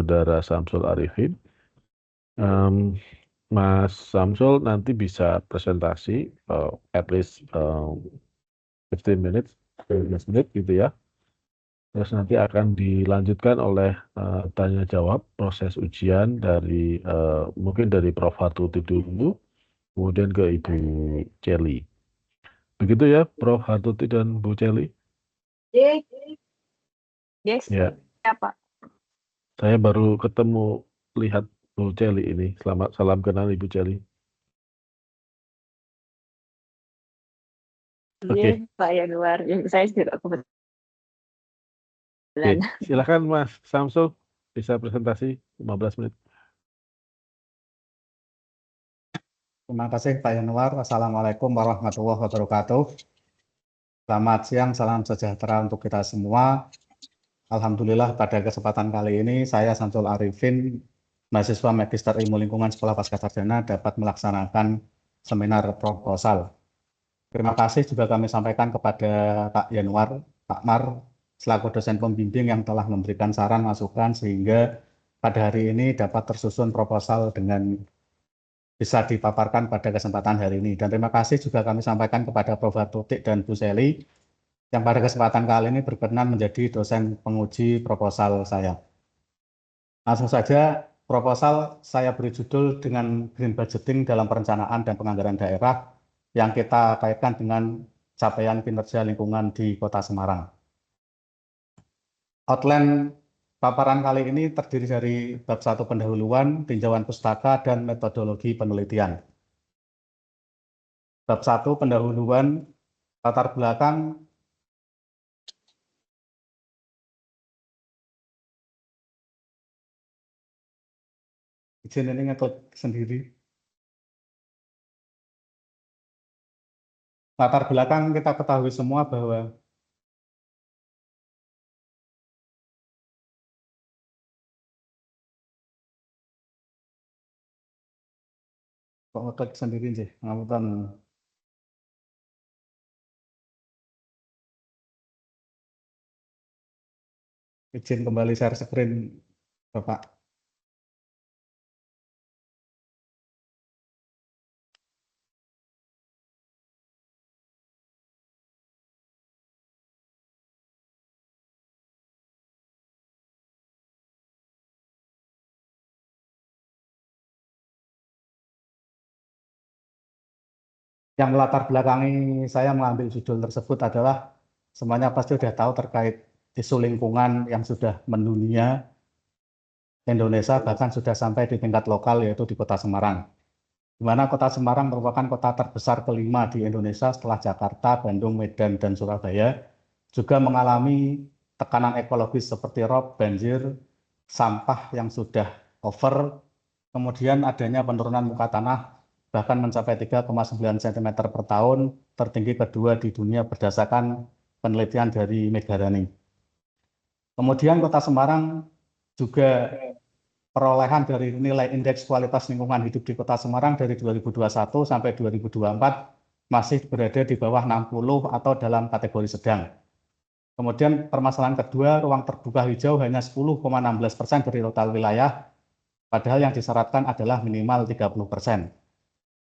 Saudara Samsul Arifin. Mas Samsul nanti bisa presentasi at least 15 minutes, 15 menit gitu ya. Terus nanti akan dilanjutkan oleh tanya jawab proses ujian dari mungkin dari Prof. Hartuti dulu, kemudian ke Ibu Celi. Begitu ya, Prof. Hartuti dan Bu Celi? Yes, Ya, ya Pak. saya baru ketemu lihat Bu Celi ini. Selamat salam kenal Ibu Celi. Oke. Iya, Pak Yanuar. Saya juga kebetulan. Oke, silakan Mas Samsul, bisa presentasi 15 menit. Terima kasih Pak Yanuar. Assalamualaikum warahmatullahi wabarakatuh. Selamat siang, salam sejahtera untuk kita semua. Alhamdulillah pada kesempatan kali ini saya Samsul Arifin, mahasiswa Magister Ilmu Lingkungan Sekolah Pascasarjana dapat melaksanakan seminar proposal. Terima kasih juga kami sampaikan kepada Pak Yanuar, Pak Mar, selaku dosen pembimbing yang telah memberikan saran masukan sehingga pada hari ini dapat tersusun proposal dengan bisa dipaparkan pada kesempatan hari ini. Dan terima kasih juga kami sampaikan kepada Prof. Hartuti dan Bu Seli yang pada kesempatan kali ini berkenan menjadi dosen penguji proposal saya. Langsung saja, proposal saya beri judul dengan green budgeting dalam perencanaan dan penganggaran daerah yang kita kaitkan dengan capaian kinerja lingkungan di Kota Semarang. Outline paparan kali ini terdiri dari bab 1 pendahuluan, tinjauan pustaka, dan metodologi penelitian. Bab 1 pendahuluan, latar belakang izin ini ngeklik sendiri. Latar belakang kita ketahui semua bahwa kok ngeklik sendiri sih, ngapunten. Izin kembali share screen, Bapak. Yang melatar belakangi saya mengambil judul tersebut adalah semuanya pasti sudah tahu terkait isu lingkungan yang sudah mendunia Indonesia, bahkan sudah sampai di tingkat lokal yaitu di Kota Semarang. Di mana Kota Semarang merupakan kota terbesar kelima di Indonesia setelah Jakarta, Bandung, Medan, dan Surabaya, juga mengalami tekanan ekologis seperti rob, banjir, sampah yang sudah over, kemudian adanya penurunan muka tanah bahkan mencapai 3,9 cm per tahun, tertinggi kedua di dunia berdasarkan penelitian dari Megarani. Kemudian Kota Semarang juga perolehan dari nilai indeks kualitas lingkungan hidup di Kota Semarang dari 2021 sampai 2024 masih berada di bawah 60 atau dalam kategori sedang. Kemudian permasalahan kedua, ruang terbuka hijau hanya 10,16% dari total wilayah, padahal yang disyaratkan adalah minimal 30%.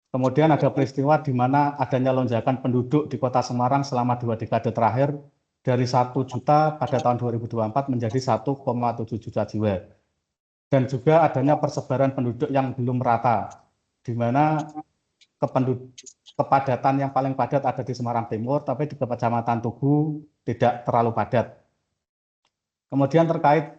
Kemudian ada peristiwa di mana adanya lonjakan penduduk di Kota Semarang selama 2 dekade terakhir dari 1 juta pada tahun 2024 menjadi 1,7 juta jiwa. Dan juga adanya persebaran penduduk yang belum merata, di mana kepadatan yang paling padat ada di Semarang Timur, tapi di Kecamatan Tugu tidak terlalu padat. Kemudian terkait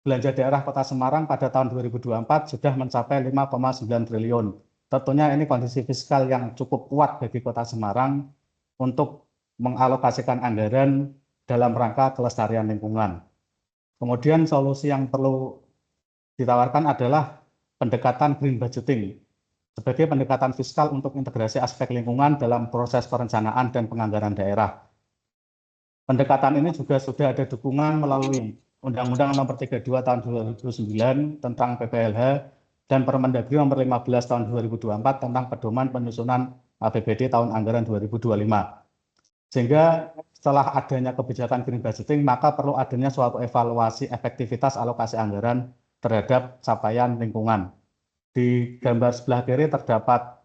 belanja daerah Kota Semarang pada tahun 2024 sudah mencapai 5,9 triliun. Tentunya ini kondisi fiskal yang cukup kuat bagi Kota Semarang untuk mengalokasikan anggaran dalam rangka kelestarian lingkungan. Kemudian solusi yang perlu ditawarkan adalah pendekatan green budgeting sebagai pendekatan fiskal untuk integrasi aspek lingkungan dalam proses perencanaan dan penganggaran daerah. Pendekatan ini juga sudah ada dukungan melalui Undang-Undang Nomor 32 Tahun 2009 tentang PPLH dan Permendagri Nomor 15 Tahun 2024 tentang pedoman penyusunan APBD tahun anggaran 2025. Sehingga setelah adanya kebijakan green budgeting, maka perlu adanya suatu evaluasi efektivitas alokasi anggaran terhadap capaian lingkungan. Di gambar sebelah kiri terdapat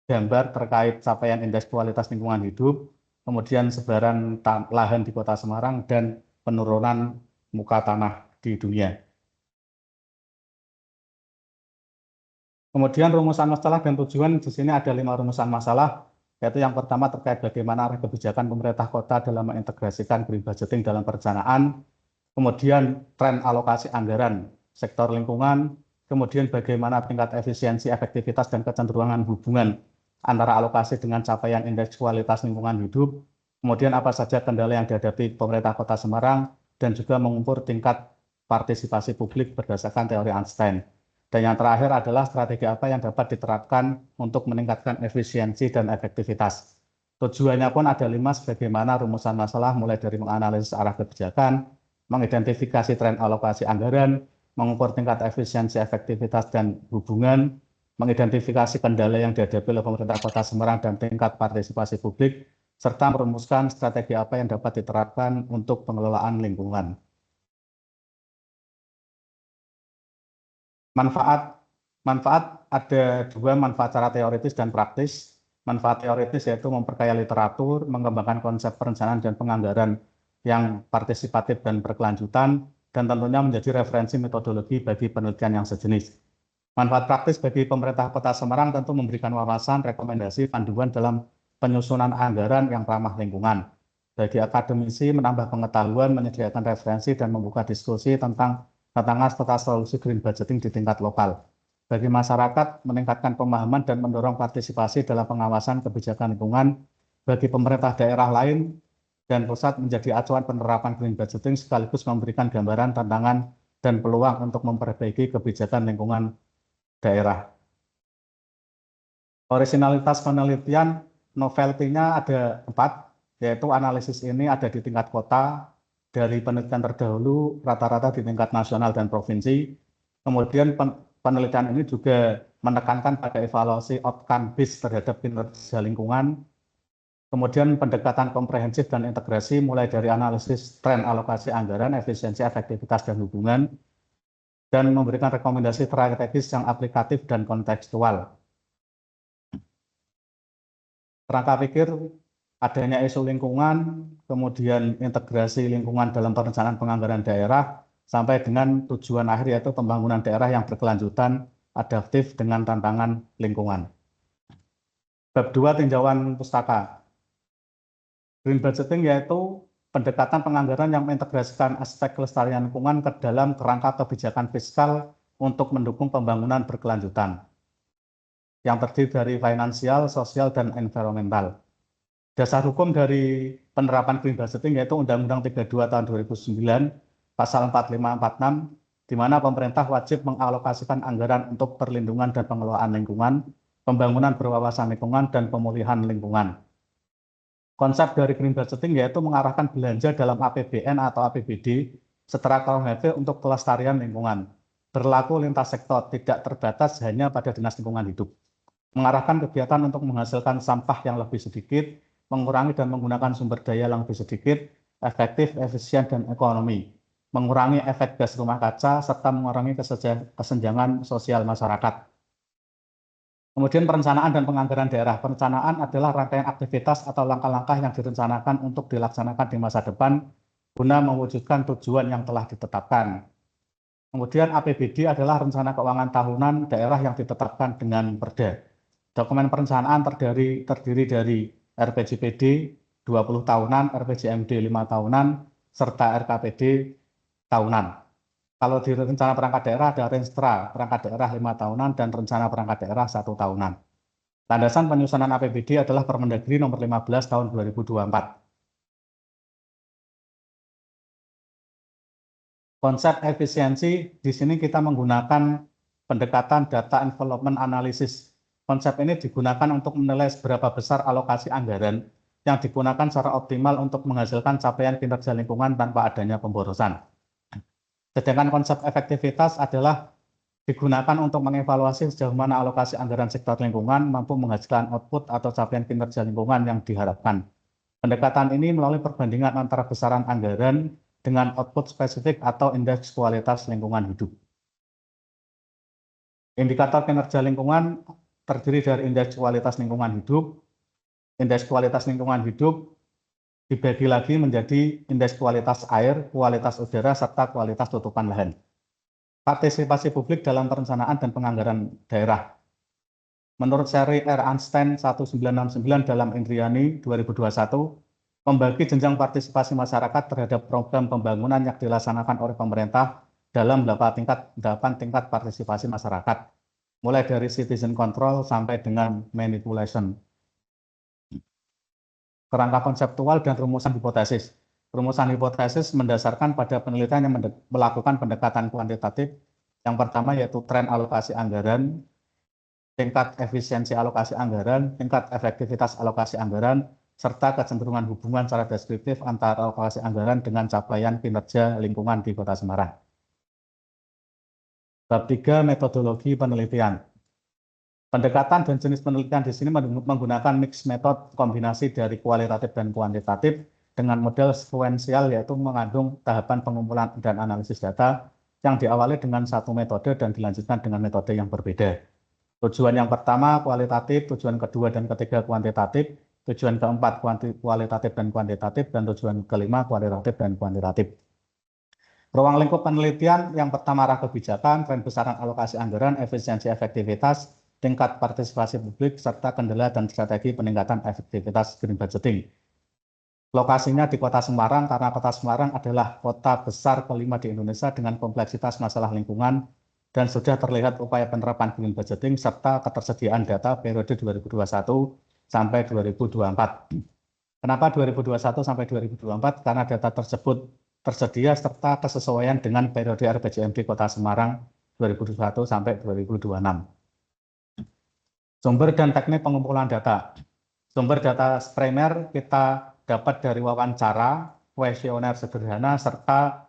gambar terkait capaian indeks kualitas lingkungan hidup, kemudian sebaran lahan di Kota Semarang, dan penurunan muka tanah di dunia. Kemudian rumusan masalah dan tujuan, di sini ada 5 rumusan masalah, yaitu yang pertama terkait bagaimana arah kebijakan pemerintah kota dalam mengintegrasikan green budgeting dalam perencanaan, kemudian tren alokasi anggaran sektor lingkungan, kemudian bagaimana tingkat efisiensi, efektivitas, dan kecenderungan hubungan antara alokasi dengan capaian indeks kualitas lingkungan hidup, kemudian apa saja kendala yang dihadapi pemerintah Kota Semarang, dan juga mengukur tingkat partisipasi publik berdasarkan teori Einstein. Dan yang terakhir adalah strategi apa yang dapat diterapkan untuk meningkatkan efisiensi dan efektivitas. Tujuannya pun ada 5, sebagaimana rumusan masalah, mulai dari menganalisis arah kebijakan, mengidentifikasi tren alokasi anggaran, mengukur tingkat efisiensi, efektivitas, dan hubungan, mengidentifikasi kendala yang dihadapi oleh pemerintah Kota Semarang dan tingkat partisipasi publik, serta merumuskan strategi apa yang dapat diterapkan untuk pengelolaan lingkungan. Manfaat ada 2 manfaat secara teoritis dan praktis. Manfaat teoritis yaitu memperkaya literatur, mengembangkan konsep perencanaan dan penganggaran yang partisipatif dan berkelanjutan, dan tentunya menjadi referensi metodologi bagi penelitian yang sejenis. Manfaat praktis bagi pemerintah Kota Semarang tentu memberikan wawasan, rekomendasi, panduan dalam penyusunan anggaran yang ramah lingkungan. Bagi akademisi, menambah pengetahuan, menyediakan referensi, dan membuka diskusi tentang tantangan serta solusi green budgeting di tingkat lokal. Bagi masyarakat, meningkatkan pemahaman dan mendorong partisipasi dalam pengawasan kebijakan lingkungan. Bagi pemerintah daerah lain dan pusat, menjadi acuan penerapan green budgeting sekaligus memberikan gambaran tantangan dan peluang untuk memperbaiki kebijakan lingkungan daerah. Originalitas penelitian, novelty-nya ada 4, yaitu analisis ini ada di tingkat kota, dari penelitian terdahulu rata-rata di tingkat nasional dan provinsi. Kemudian penelitian ini juga menekankan pada evaluasi outcome based terhadap kinerja lingkungan. Kemudian pendekatan komprehensif dan integrasi mulai dari analisis tren alokasi anggaran, efisiensi, efektivitas, dan hubungan, dan memberikan rekomendasi strategis yang aplikatif dan kontekstual. Kerangka pikir adanya isu lingkungan, kemudian integrasi lingkungan dalam perencanaan penganggaran daerah, sampai dengan tujuan akhir yaitu pembangunan daerah yang berkelanjutan, adaptif dengan tantangan lingkungan. Bab 2, tinjauan pustaka. Green budgeting yaitu pendekatan penganggaran yang mengintegrasikan aspek kelestarian lingkungan ke dalam kerangka kebijakan fiskal untuk mendukung pembangunan berkelanjutan, yang terdiri dari finansial, sosial, dan environmental. Dasar hukum dari penerapan green budgeting yaitu Undang-Undang 32 tahun 2009, pasal 4546, di mana pemerintah wajib mengalokasikan anggaran untuk perlindungan dan pengelolaan lingkungan, pembangunan berwawasan lingkungan, dan pemulihan lingkungan. Konsep dari green budgeting yaitu mengarahkan belanja dalam APBN atau APBD secara komprehensif untuk kelestarian lingkungan, berlaku lintas sektor, tidak terbatas hanya pada Dinas Lingkungan Hidup. Mengarahkan kegiatan untuk menghasilkan sampah yang lebih sedikit, mengurangi dan menggunakan sumber daya yang lebih sedikit, efektif, efisien, dan ekonomi, mengurangi efek gas rumah kaca, serta mengurangi kesenjangan sosial masyarakat. Kemudian perencanaan dan penganggaran daerah. Perencanaan adalah rangkaian aktivitas atau langkah-langkah yang direncanakan untuk dilaksanakan di masa depan guna mewujudkan tujuan yang telah ditetapkan. Kemudian APBD adalah rencana keuangan tahunan daerah yang ditetapkan dengan Perda. Dokumen perencanaan terdiri dari RPJPD 20 tahunan, RPJMD 5 tahunan, serta RKPD tahunan. Kalau di rencana perangkat daerah ada Renstra, perangkat daerah 5 tahunan, dan rencana perangkat daerah 1 tahunan. Landasan penyusunan APBD adalah Permendagri nomor 15 tahun 2024. Konsep efisiensi, di sini kita menggunakan pendekatan data envelopment analysis. Konsep ini digunakan untuk menilai seberapa besar alokasi anggaran yang digunakan secara optimal untuk menghasilkan capaian kinerja lingkungan tanpa adanya pemborosan. Sedangkan konsep efektivitas adalah digunakan untuk mengevaluasi sejauh mana alokasi anggaran sektor lingkungan mampu menghasilkan output atau capaian kinerja lingkungan yang diharapkan. Pendekatan ini melalui perbandingan antara besaran anggaran dengan output spesifik atau indeks kualitas lingkungan hidup. Indikator kinerja lingkungan terdiri dari indeks kualitas lingkungan hidup. Indeks kualitas lingkungan hidup dibagi lagi menjadi indeks kualitas air, kualitas udara, serta kualitas tutupan lahan. Partisipasi publik dalam perencanaan dan penganggaran daerah. Menurut seri R. Einstein 1969 dalam Indriani 2021, membagi jenjang partisipasi masyarakat terhadap program pembangunan yang dilaksanakan oleh pemerintah dalam 8 tingkat partisipasi masyarakat, mulai dari citizen control sampai dengan manipulation. Kerangka konseptual dan rumusan hipotesis. Rumusan hipotesis mendasarkan pada penelitian yang melakukan pendekatan kuantitatif. Yang pertama yaitu tren alokasi anggaran, tingkat efisiensi alokasi anggaran, tingkat efektivitas alokasi anggaran, serta kecenderungan hubungan secara deskriptif antara alokasi anggaran dengan capaian kinerja lingkungan di Kota Semarang. Bab 3, metodologi penelitian. Pendekatan dan jenis penelitian di sini menggunakan mix metode kombinasi dari kualitatif dan kuantitatif dengan model sekuensial, yaitu mengandung tahapan pengumpulan dan analisis data yang diawali dengan satu metode dan dilanjutkan dengan metode yang berbeda. Tujuan yang pertama kualitatif, tujuan kedua dan ketiga kuantitatif, tujuan keempat kualitatif dan kuantitatif, dan tujuan kelima kualitatif dan kuantitatif. Ruang lingkup penelitian yang pertama arah kebijakan, tren besaran alokasi anggaran, efisiensi efektivitas, tingkat partisipasi publik, serta kendala dan strategi peningkatan efektivitas green budgeting. Lokasinya di Kota Semarang karena Kota Semarang adalah kota besar kelima di Indonesia dengan kompleksitas masalah lingkungan dan sudah terlihat upaya penerapan green budgeting serta ketersediaan data periode 2021 sampai 2024. Kenapa 2021 sampai 2024? Karena data tersebut tersedia serta kesesuaian dengan periode RPJMD Kota Semarang 2021 sampai 2026. Sumber dan teknik pengumpulan data. Sumber data primer kita dapat dari wawancara, kuesioner sederhana, serta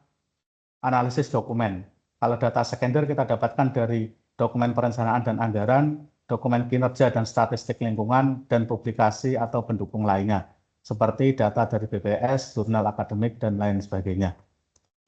analisis dokumen. Kalau data sekunder kita dapatkan dari dokumen perencanaan dan anggaran, dokumen kinerja dan statistik lingkungan, dan publikasi atau pendukung lainnya, seperti data dari BPS, jurnal akademik, dan lain sebagainya.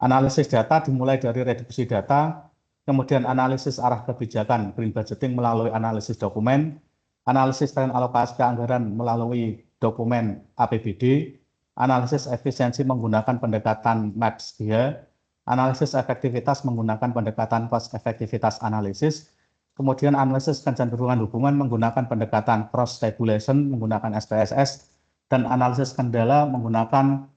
Analisis data dimulai dari reduksi data, kemudian analisis arah kebijakan green budgeting melalui analisis dokumen, analisis tren alokasi anggaran melalui dokumen APBD, analisis efisiensi menggunakan pendekatan MAPS-GIA, analisis efektivitas menggunakan pendekatan cost efektivitas analisis, kemudian analisis kecenderungan hubungan menggunakan pendekatan cross tabulation menggunakan SPSS, dan analisis kendala menggunakan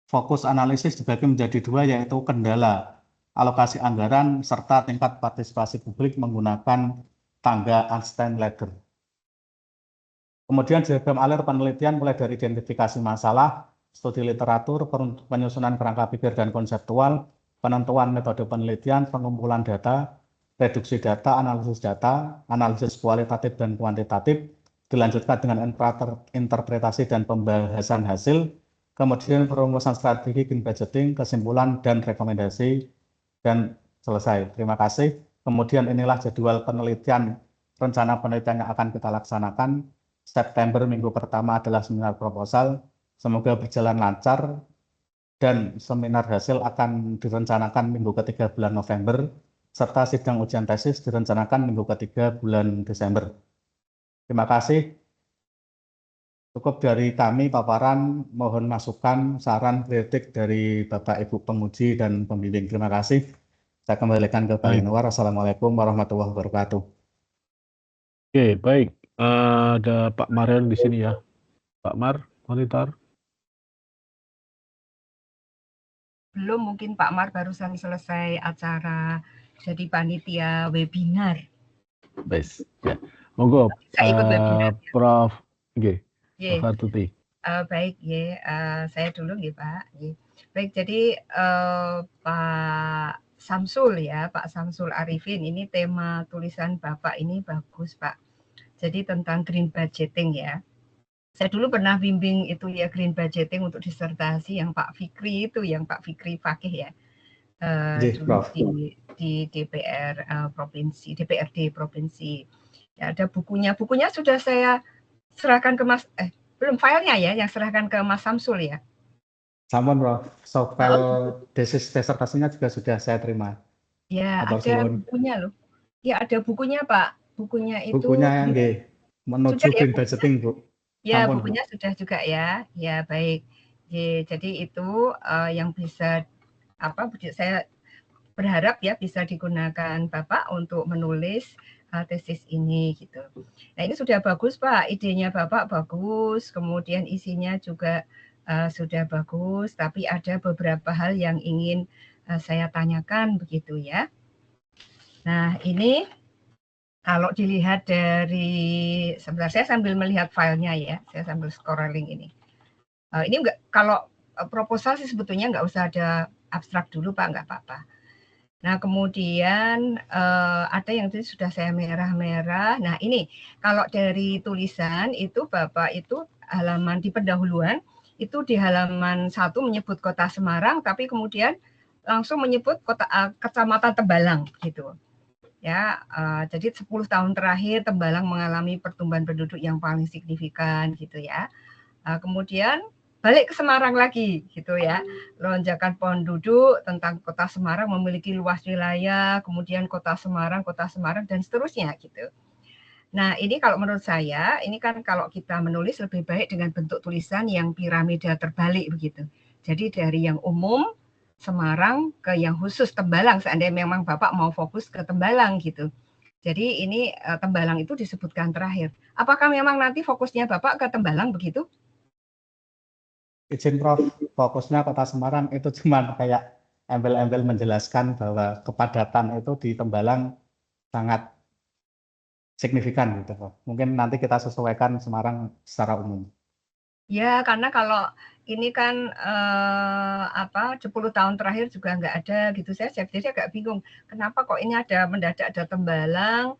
fokus analisis dibagi menjadi dua, yaitu kendala alokasi anggaran serta tingkat partisipasi publik menggunakan tangga Einstein ladder. Kemudian diagram alur penelitian mulai dari identifikasi masalah, studi literatur, penyusunan kerangka pikir dan konseptual, penentuan metode penelitian, pengumpulan data, reduksi data, analisis kualitatif dan kuantitatif, dilanjutkan dengan interpretasi dan pembahasan hasil, kemudian perumusan strategi green budgeting, kesimpulan dan rekomendasi, dan selesai. Terima kasih. Kemudian inilah jadwal penelitian, rencana penelitian yang akan kita laksanakan. September minggu pertama adalah seminar proposal. Semoga berjalan lancar dan seminar hasil akan direncanakan minggu ketiga bulan November, serta sidang ujian tesis direncanakan minggu ketiga bulan Desember. Terima kasih. Cukup dari kami paparan, mohon masukan, saran, kritik dari Bapak Ibu penguji dan pembimbing. Terima kasih. Saya kembalikan ke Pak Yanuar. Assalamualaikum warahmatullahi wabarakatuh. Oke, baik. Ada Pak Marian di sini ya. Pak Mar, monitor. Belum, mungkin Pak Mar barusan selesai acara jadi panitia webinar. Baik, ya. Monggo, Saya ikut webinar. Prof. G. Ye. Tuti. Baik, ya. Saya dulu ya Pak. Ye. Baik, jadi Pak Samsul ya, Pak Samsul Arifin, ini tema tulisan Bapak ini bagus Pak. Jadi tentang green budgeting ya. Saya dulu pernah bimbing itu ya green budgeting untuk disertasi yang Pak Fikri itu, yang Pak Fikri Fakih ya. Dulu di DPR provinsi, DPRD provinsi. Ya, ada bukunya. Bukunya sudah saya serahkan ke Mas belum filenya ya, yang serahkan ke Mas Samsul ya. Sampun, Prof. So, file desertasinya juga sudah saya terima. Ya, ada bukunya loh. Ya ada bukunya Pak. Bukunya itu Bukunya yang menuju sudah ya green budgeting, Bu. Ya, Sampun, Bu. bukunya sudah juga ya. Ya, baik. Jadi itu yang bisa saya berharap ya bisa digunakan Bapak untuk menulis tesis ini gitu. Nah, ini sudah bagus Pak, idenya Bapak bagus, kemudian isinya juga sudah bagus, tapi ada beberapa hal yang ingin saya tanyakan begitu ya. Nah, ini kalau dilihat dari, sebentar saya sambil melihat filenya ya, saya sambil scrolling ini. Ini enggak, kalau proposal sih sebetulnya nggak usah ada abstrak dulu Pak, nggak apa-apa. Nah kemudian ada yang tadi sudah saya merah-merah. Nah ini kalau dari tulisan itu Bapak itu halaman di pendahuluan, itu di halaman 1 menyebut kota Semarang, tapi kemudian langsung menyebut kecamatan Tembalang gitu. Ya, jadi 10 tahun terakhir Tembalang mengalami pertumbuhan penduduk yang paling signifikan gitu ya. Kemudian balik ke Semarang lagi gitu ya. Lonjakan penduduk tentang kota Semarang memiliki luas wilayah, kemudian kota Semarang dan seterusnya gitu. Nah, ini kalau menurut saya, ini kan kalau kita menulis lebih baik dengan bentuk tulisan yang piramida terbalik begitu. Jadi dari yang umum Semarang ke yang khusus Tembalang, seandainya memang Bapak mau fokus ke Tembalang gitu. Jadi ini Tembalang itu disebutkan terakhir. Apakah memang nanti fokusnya Bapak ke Tembalang begitu? Izin Prof, fokusnya kota Semarang itu cuma kayak embel-embel menjelaskan bahwa kepadatan itu di Tembalang sangat signifikan gitu Prof. Mungkin nanti kita sesuaikan Semarang secara umum. Ya, karena kalau ini kan 10 tahun terakhir juga nggak ada gitu, jadi agak bingung. Kenapa kok ini ada mendadak ada Tembalang,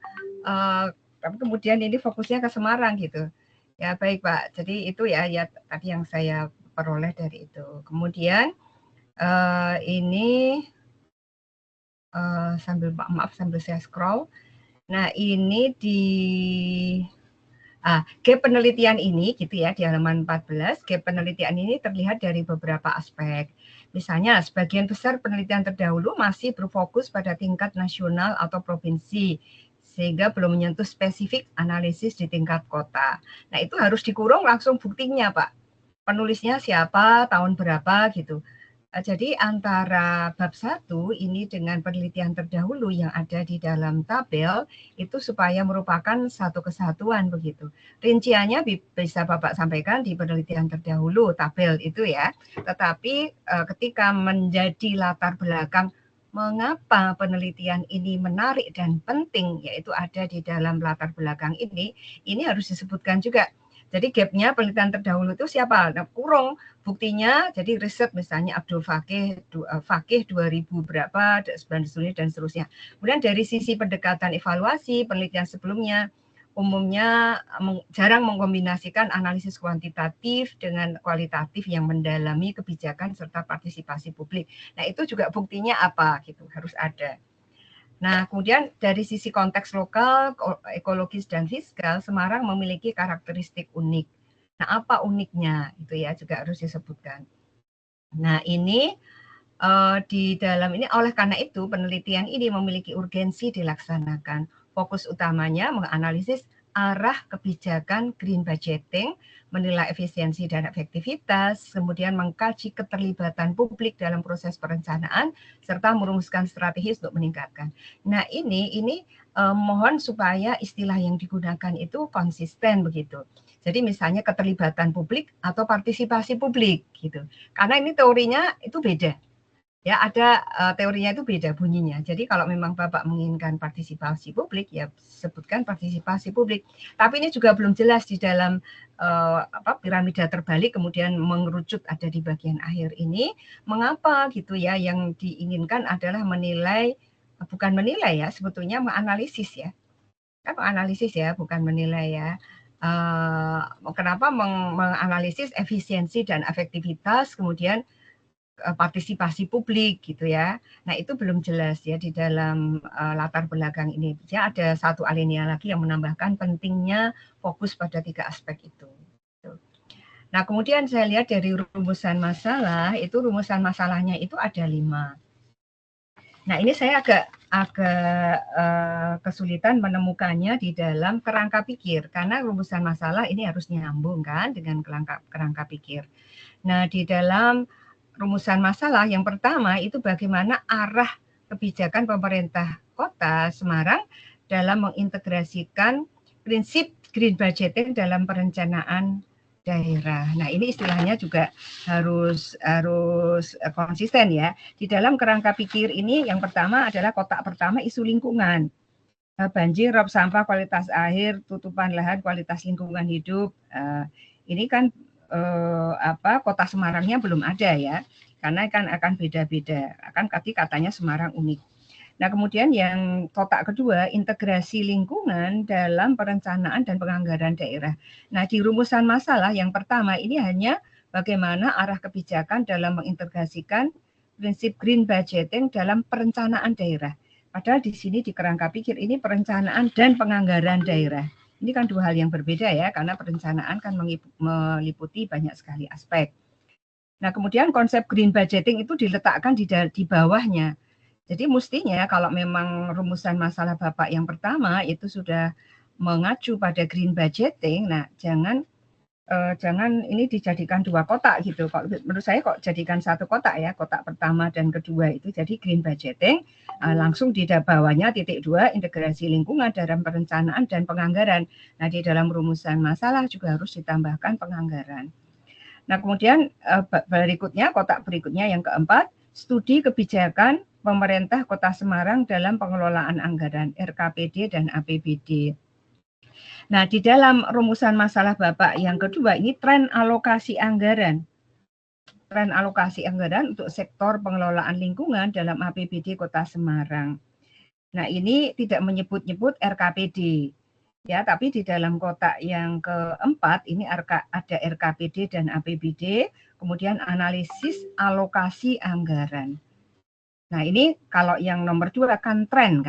tapi kemudian ini fokusnya ke Semarang gitu. Ya baik Pak, jadi itu ya tadi yang saya peroleh dari itu. Kemudian ini sambil saya scroll. Nah ini di gap penelitian ini gitu ya di halaman 14, gap penelitian ini terlihat dari beberapa aspek. Misalnya sebagian besar penelitian terdahulu masih berfokus pada tingkat nasional atau provinsi sehingga belum menyentuh spesifik analisis di tingkat kota. Nah, itu harus dikurung langsung buktinya, Pak. Penulisnya siapa, tahun berapa gitu. Jadi antara bab 1 ini dengan penelitian terdahulu yang ada di dalam tabel itu supaya merupakan satu kesatuan begitu. Rinciannya bisa Bapak sampaikan di penelitian terdahulu tabel itu ya. Tetapi ketika menjadi latar belakang mengapa penelitian ini menarik dan penting yaitu ada di dalam latar belakang ini harus disebutkan juga. Jadi gapnya penelitian terdahulu itu siapa? Nah, kurung buktinya, jadi riset misalnya Abdul Fakih 2000 berapa, dan seterusnya. Kemudian dari sisi pendekatan evaluasi, penelitian sebelumnya umumnya jarang mengkombinasikan analisis kuantitatif dengan kualitatif yang mendalami kebijakan serta partisipasi publik. Nah itu juga buktinya apa gitu, harus ada. Nah, kemudian dari sisi konteks lokal, ekologis, dan fiskal, Semarang memiliki karakteristik unik. Nah, apa uniknya? Itu ya juga harus disebutkan. Nah, ini di dalam ini, oleh karena itu, penelitian ini memiliki urgensi dilaksanakan. Fokus utamanya menganalisis arah kebijakan green budgeting, menilai efisiensi dan efektivitas, kemudian mengkaji keterlibatan publik dalam proses perencanaan, serta merumuskan strategi untuk meningkatkan. Nah ini mohon supaya istilah yang digunakan itu konsisten begitu. Jadi misalnya keterlibatan publik atau partisipasi publik gitu. Karena ini teorinya itu beda. Ya, ada teorinya itu beda bunyinya. Jadi kalau memang Bapak menginginkan partisipasi publik, ya sebutkan partisipasi publik. Tapi ini juga belum jelas di dalam piramida terbalik, kemudian mengerucut ada di bagian akhir ini. Mengapa gitu ya? Yang diinginkan adalah menilai, bukan menilai ya, sebetulnya menganalisis ya. Kan menganalisis ya, bukan menilai ya. Kenapa menganalisis efisiensi dan efektivitas, kemudian partisipasi publik gitu ya. Nah itu belum jelas ya di dalam latar belakang ini. Ya ada satu alinea lagi yang menambahkan pentingnya fokus pada 3 aspek itu. Nah kemudian saya lihat dari rumusan masalah, itu rumusan masalahnya itu ada 5. Nah ini saya agak agak kesulitan menemukannya di dalam kerangka pikir, karena rumusan masalah ini harus nyambung kan dengan kerangka pikir. Nah, di dalam rumusan masalah yang pertama itu bagaimana arah kebijakan pemerintah Kota Semarang dalam mengintegrasikan prinsip green budgeting dalam perencanaan daerah. Nah, ini istilahnya juga harus konsisten ya. Di dalam kerangka pikir ini yang pertama adalah kotak pertama isu lingkungan. Banjir, rob sampah, kualitas air, tutupan lahan, kualitas lingkungan hidup. Ini kan Kota Semarangnya belum ada ya. Karena kan akan beda-beda. Akan katanya Semarang unik. Nah, kemudian yang kotak kedua, integrasi lingkungan dalam perencanaan dan penganggaran daerah. Nah, di rumusan masalah yang pertama ini hanya bagaimana arah kebijakan dalam mengintegrasikan prinsip green budgeting dalam perencanaan daerah. Padahal di sini di kerangka pikir ini perencanaan dan penganggaran daerah. Ini kan dua hal yang berbeda ya, karena perencanaan kan meliputi banyak sekali aspek. Nah, kemudian konsep green budgeting itu diletakkan di bawahnya. Jadi mestinya kalau memang rumusan masalah Bapak yang pertama itu sudah mengacu pada green budgeting, nah jangan ini dijadikan dua kotak gitu. Menurut saya kok jadikan satu kotak ya, kotak pertama dan kedua itu jadi green budgeting, langsung di bawahnya titik 2 integrasi lingkungan dalam perencanaan dan penganggaran. Nah, di dalam rumusan masalah juga harus ditambahkan penganggaran. Nah, kemudian berikutnya, kotak berikutnya yang keempat, studi kebijakan pemerintah Kota Semarang dalam pengelolaan anggaran RKPD dan APBD. Nah, di dalam rumusan masalah Bapak yang kedua ini tren alokasi anggaran. Tren alokasi anggaran untuk sektor pengelolaan lingkungan dalam APBD Kota Semarang. Nah, ini tidak menyebut-nyebut RKPD. Ya, tapi di dalam kotak yang keempat ini ada RKPD dan APBD, kemudian analisis alokasi anggaran. Nah, ini kalau yang nomor 2 kan tren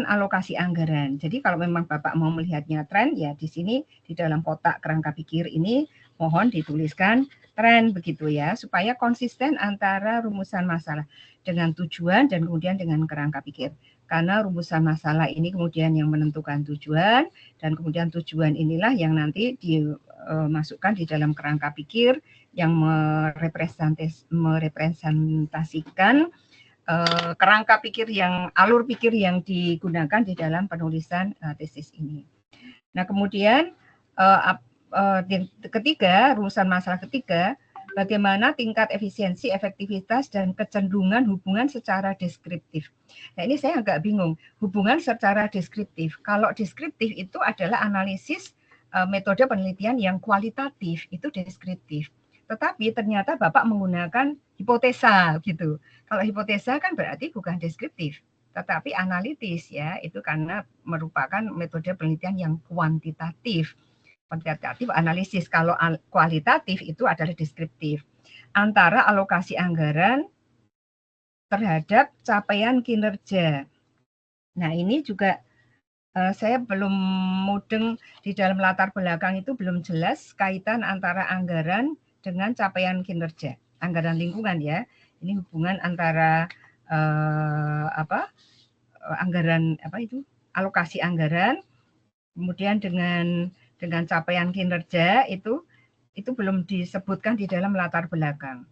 alokasi anggaran. Jadi kalau memang Bapak mau melihatnya tren, ya di sini di dalam kotak kerangka pikir ini mohon dituliskan tren begitu ya, supaya konsisten antara rumusan masalah dengan tujuan dan kemudian dengan kerangka pikir. Karena rumusan masalah ini kemudian yang menentukan tujuan, dan kemudian tujuan inilah yang nanti dimasukkan di dalam kerangka pikir yang merepresentasikan kerangka pikir alur pikir yang digunakan di dalam penulisan tesis ini. Nah, kemudian ketiga, rumusan masalah ketiga, bagaimana tingkat efisiensi, efektivitas, dan kecenderungan hubungan secara deskriptif. Nah, ini saya agak bingung, hubungan secara deskriptif. Kalau deskriptif itu adalah analisis metode penelitian yang kualitatif, itu deskriptif. Tetapi ternyata Bapak menggunakan hipotesa gitu. Kalau hipotesa kan berarti bukan deskriptif, tetapi analitis ya, itu karena merupakan metode penelitian yang kuantitatif. Kuantitatif analisis, kalau kualitatif itu adalah deskriptif. Antara alokasi anggaran terhadap capaian kinerja. Nah, ini juga saya belum mudeng di dalam latar belakang itu belum jelas kaitan antara anggaran dengan capaian kinerja, anggaran lingkungan ya. Ini hubungan antara anggaran alokasi anggaran, kemudian dengan capaian kinerja itu belum disebutkan di dalam latar belakang.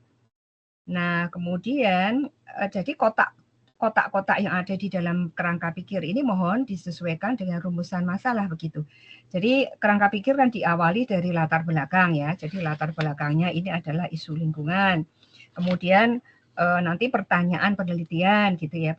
Nah, kemudian jadi kotak-kotak yang ada di dalam kerangka pikir ini mohon disesuaikan dengan rumusan masalah begitu. Jadi kerangka pikir kan diawali dari latar belakang ya. Jadi latar belakangnya ini adalah isu lingkungan. Kemudian nanti pertanyaan penelitian gitu ya,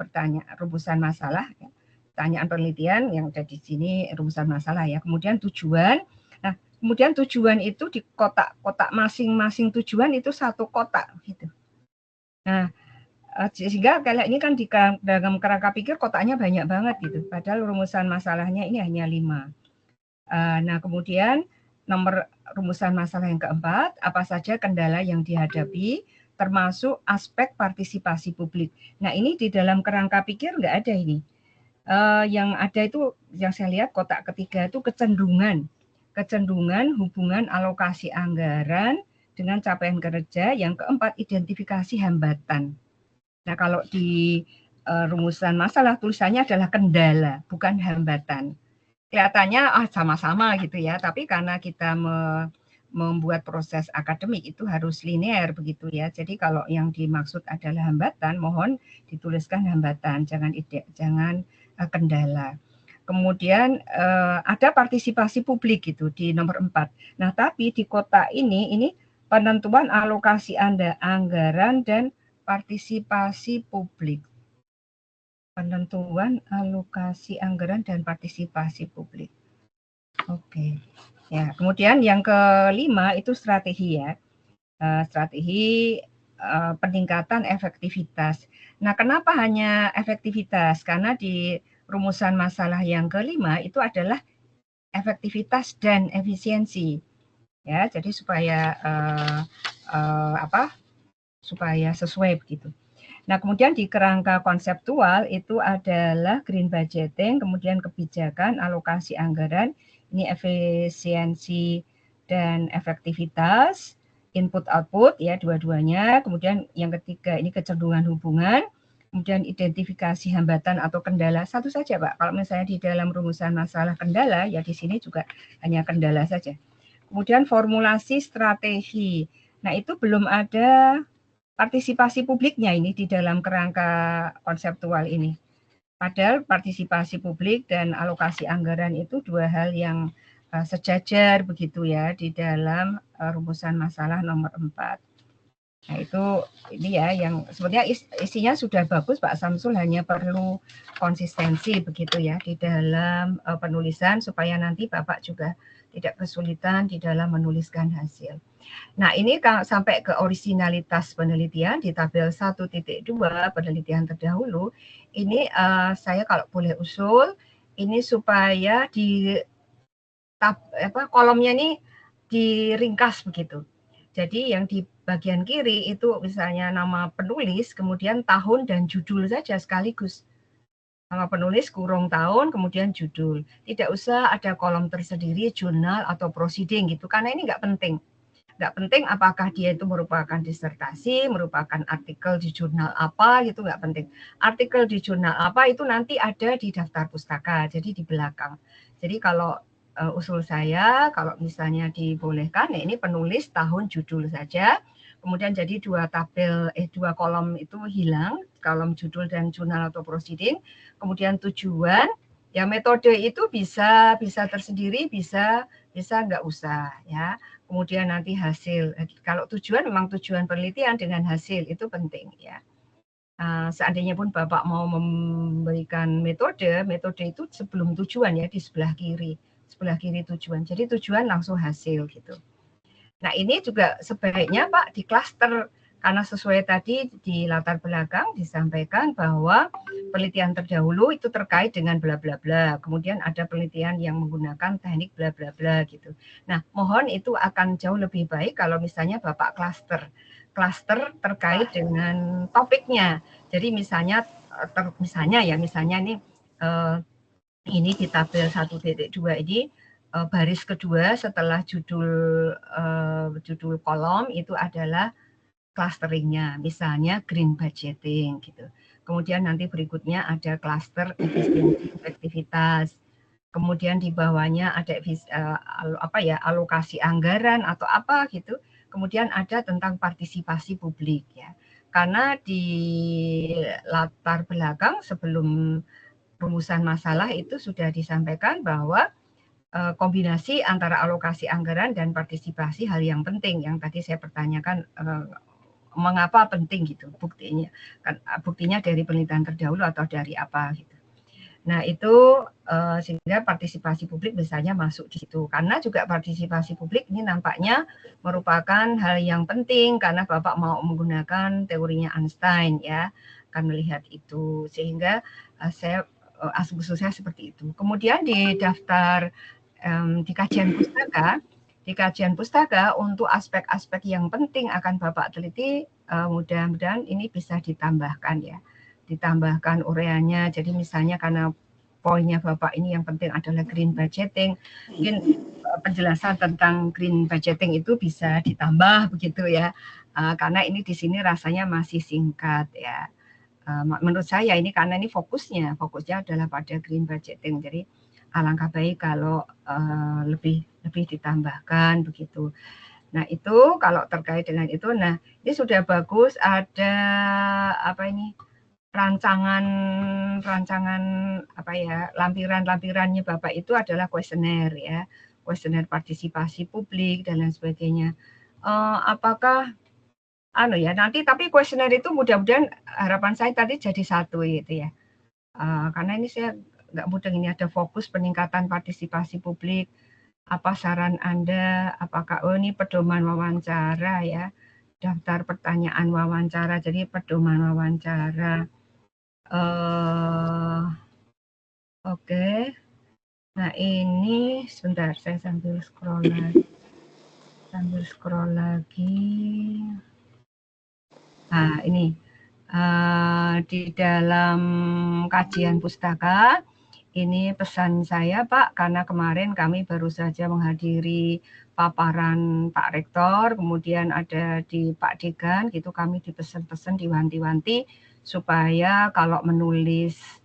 rumusan masalah. Ya. Pertanyaan penelitian yang ada di sini rumusan masalah ya. Kemudian tujuan. Nah, kemudian tujuan itu di kotak-kotak masing-masing tujuan itu satu kotak gitu. Nah, sehingga kayak ini kan di dalam kerangka pikir kotaknya banyak banget gitu. Padahal rumusan masalahnya ini hanya 5. Nah, kemudian nomor rumusan masalah yang keempat, apa saja kendala yang dihadapi, termasuk aspek partisipasi publik. Nah, ini di dalam kerangka pikir nggak ada ini. Yang ada itu, yang saya lihat kotak ketiga itu kecenderungan hubungan alokasi anggaran dengan capaian kinerja. Yang keempat, identifikasi hambatan. Nah, kalau di rumusan masalah tulisannya adalah kendala, bukan hambatan. Kelihatannya sama-sama gitu ya, tapi karena kita membuat proses akademik itu harus linear begitu ya. Jadi kalau yang dimaksud adalah hambatan, mohon dituliskan hambatan, jangan kendala. Kemudian ada partisipasi publik gitu di nomor 4. Nah, tapi di kota ini penentuan alokasi anggaran dan partisipasi publik. Penentuan alokasi anggaran dan partisipasi publik. Oke. Ya, kemudian yang kelima itu strategi ya. Strategi peningkatan efektivitas. Nah, kenapa hanya efektivitas? Karena di rumusan masalah yang kelima itu adalah efektivitas dan efisiensi. Ya, jadi supaya supaya sesuai begitu. Nah, kemudian di kerangka konseptual itu adalah green budgeting, kemudian kebijakan, alokasi anggaran, ini efisiensi dan efektivitas, input-output ya dua-duanya, kemudian yang ketiga ini kecenderungan hubungan, kemudian identifikasi hambatan atau kendala, satu saja Pak, kalau misalnya di dalam rumusan masalah kendala, ya di sini juga hanya kendala saja. Kemudian formulasi strategi, nah itu belum ada partisipasi publiknya ini di dalam kerangka konseptual ini. Padahal partisipasi publik dan alokasi anggaran itu dua hal yang sejajar begitu ya di dalam rumusan masalah nomor 4. Nah itu ini ya yang sebenarnya isinya sudah bagus Pak Samsul, hanya perlu konsistensi begitu ya di dalam penulisan supaya nanti Bapak juga tidak kesulitan di dalam menuliskan hasil. Nah, ini sampai ke originalitas penelitian di tabel 1.2 penelitian terdahulu. Ini saya kalau boleh usul, ini supaya di kolomnya ini diringkas begitu. Jadi yang di bagian kiri itu misalnya nama penulis, kemudian tahun dan judul saja sekaligus. Nama penulis kurung tahun, kemudian judul. Tidak usah ada kolom tersendiri, jurnal atau proceeding gitu, karena ini nggak penting. Nggak penting apakah dia itu merupakan disertasi, merupakan artikel di jurnal apa, gitu nggak penting. Artikel di jurnal apa itu nanti ada di daftar pustaka, jadi di belakang. Jadi kalau usul saya, kalau misalnya dibolehkan, ya ini penulis, tahun, judul saja. Kemudian jadi dua kolom itu hilang, kolom judul dan jurnal atau proceeding. Kemudian tujuan, ya metode itu bisa tersendiri, bisa nggak usah ya. Kemudian nanti hasil, kalau tujuan memang tujuan penelitian dengan hasil itu penting ya. Seandainya pun Bapak mau memberikan metode itu sebelum tujuan ya, di sebelah kiri tujuan. Jadi tujuan langsung hasil gitu. Nah ini juga sebaiknya Pak di klaster, karena sesuai tadi di latar belakang disampaikan bahwa penelitian terdahulu itu terkait dengan bla bla bla, kemudian ada penelitian yang menggunakan teknik bla bla bla gitu. Nah mohon itu akan jauh lebih baik kalau misalnya Bapak klaster terkait dengan topiknya. Jadi misalnya ini di tabel 1.2 ini baris kedua setelah judul kolom itu adalah clusteringnya, misalnya green budgeting gitu. Kemudian nanti berikutnya ada cluster efisiensi efektivitas. Kemudian di bawahnya ada alokasi anggaran atau apa gitu. Kemudian ada tentang partisipasi publik ya. Karena di latar belakang sebelum rumusan masalah itu sudah disampaikan bahwa kombinasi antara alokasi anggaran dan partisipasi hal yang penting yang tadi saya pertanyakan mengapa penting gitu buktinya dari penelitian terdahulu atau dari apa gitu. Nah itu sehingga partisipasi publik misalnya masuk di situ, karena juga partisipasi publik ini nampaknya merupakan hal yang penting karena Bapak mau menggunakan teorinya Einstein ya, akan melihat itu sehingga asumsi saya seperti itu. Kemudian di daftar di kajian pustaka untuk aspek-aspek yang penting akan Bapak teliti, mudah-mudahan ini bisa ditambahkan ya, ditambahkan ureanya. Jadi misalnya karena poinnya Bapak ini yang penting adalah green budgeting, mungkin penjelasan tentang green budgeting itu bisa ditambah begitu ya, karena ini di sini rasanya masih singkat ya. menurut saya ini karena ini fokusnya adalah pada green budgeting. Jadi alangkah baik kalau lebih ditambahkan begitu. Nah itu kalau terkait dengan itu, nah ini sudah bagus ada apa ini rancangan apa ya lampirannya Bapak itu adalah kuesioner ya, kuesioner partisipasi publik dan lain sebagainya. Apakah ya nanti tapi kuesioner itu mudah-mudahan harapan saya tadi jadi satu gitu ya, karena ini saya nggak mudah ini ada fokus peningkatan partisipasi publik. Apa saran Anda? Apakah ini pedoman wawancara ya, daftar pertanyaan wawancara, jadi pedoman wawancara. Oke. Nah ini sebentar saya sambil scroll lagi. Nah ini di dalam kajian pustaka ini pesan saya Pak, karena kemarin kami baru saja menghadiri paparan Pak Rektor, kemudian ada di Pak Dekan, gitu kami dipesan-pesan diwanti-wanti supaya kalau menulis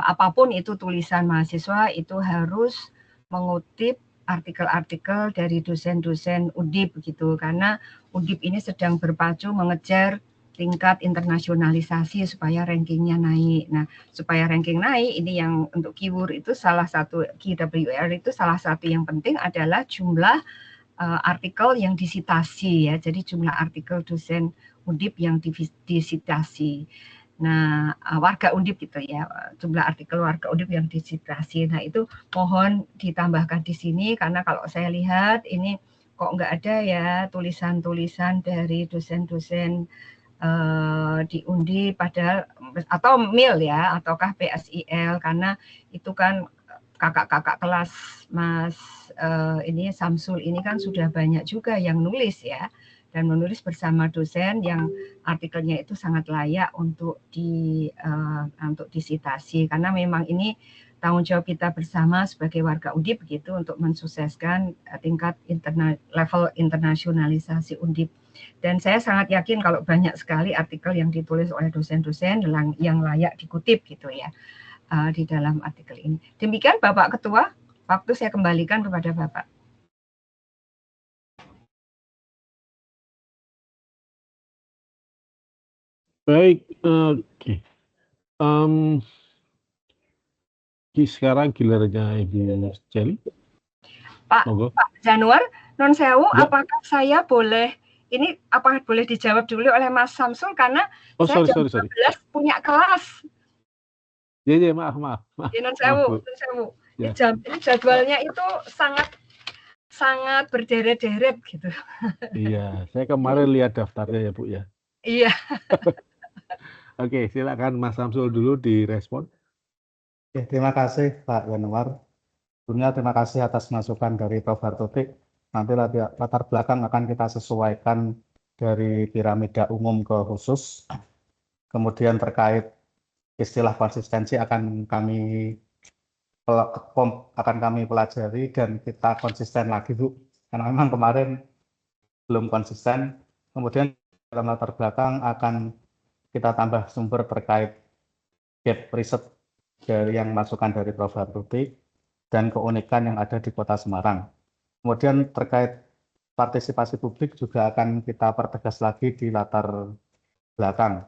apapun itu tulisan mahasiswa itu harus mengutip artikel-artikel dari dosen-dosen Undip begitu, karena Undip ini sedang berpacu mengejar tingkat internasionalisasi supaya rankingnya naik. Nah, supaya ranking naik, ini yang untuk keyword itu salah satu KWR itu salah satu yang penting adalah jumlah artikel yang disitasi ya. Jadi jumlah artikel dosen Undip yang disitasi. Nah, warga Undip gitu ya, jumlah artikel warga Undip yang disitasi. Nah, itu mohon ditambahkan di sini karena kalau saya lihat ini kok nggak ada ya tulisan-tulisan dari dosen-dosen di Undi padahal atau MIL ya ataukah PSIL, karena itu kan kakak-kakak kelas Mas ini Samsul ini kan sudah banyak juga yang nulis ya, dan menulis bersama dosen yang artikelnya itu sangat layak untuk disitasi, karena memang ini tanggung jawab kita bersama sebagai warga Undip begitu untuk mensukseskan tingkat level internasionalisasi Undip. Dan saya sangat yakin kalau banyak sekali artikel yang ditulis oleh dosen-dosen yang layak dikutip gitu ya di dalam artikel ini. Demikian Bapak Ketua, waktu saya kembalikan kepada Bapak. Baik, oke. Sekarang gilirannya Ibu Celi. Pak Januar, non sewu, Ya. apakah saya boleh apakah boleh dijawab dulu oleh Mas Samsul karena saya jam 12 punya kelas. Ya, maaf. Non sewu. Ya. Ini jadwalnya itu sangat berderet-deret gitu. Iya, saya kemarin lihat daftarnya ya Bu ya. Iya. Oke, silakan Mas Samsul dulu direspon. Oke, terima kasih Pak Januar. Sebelumnya terima kasih atas masukan dari Prof. Hartotik. Nanti latar belakang akan kita sesuaikan dari piramida umum ke khusus. Kemudian terkait istilah konsistensi akan kami pelajari dan kita konsisten lagi Bu. Karena memang kemarin belum konsisten. Kemudian dalam latar belakang akan kita tambah sumber terkait gap riset dari yang masukan dari Prof. Hartotik dan keunikan yang ada di Kota Semarang. Kemudian terkait partisipasi publik juga akan kita pertegas lagi di latar belakang.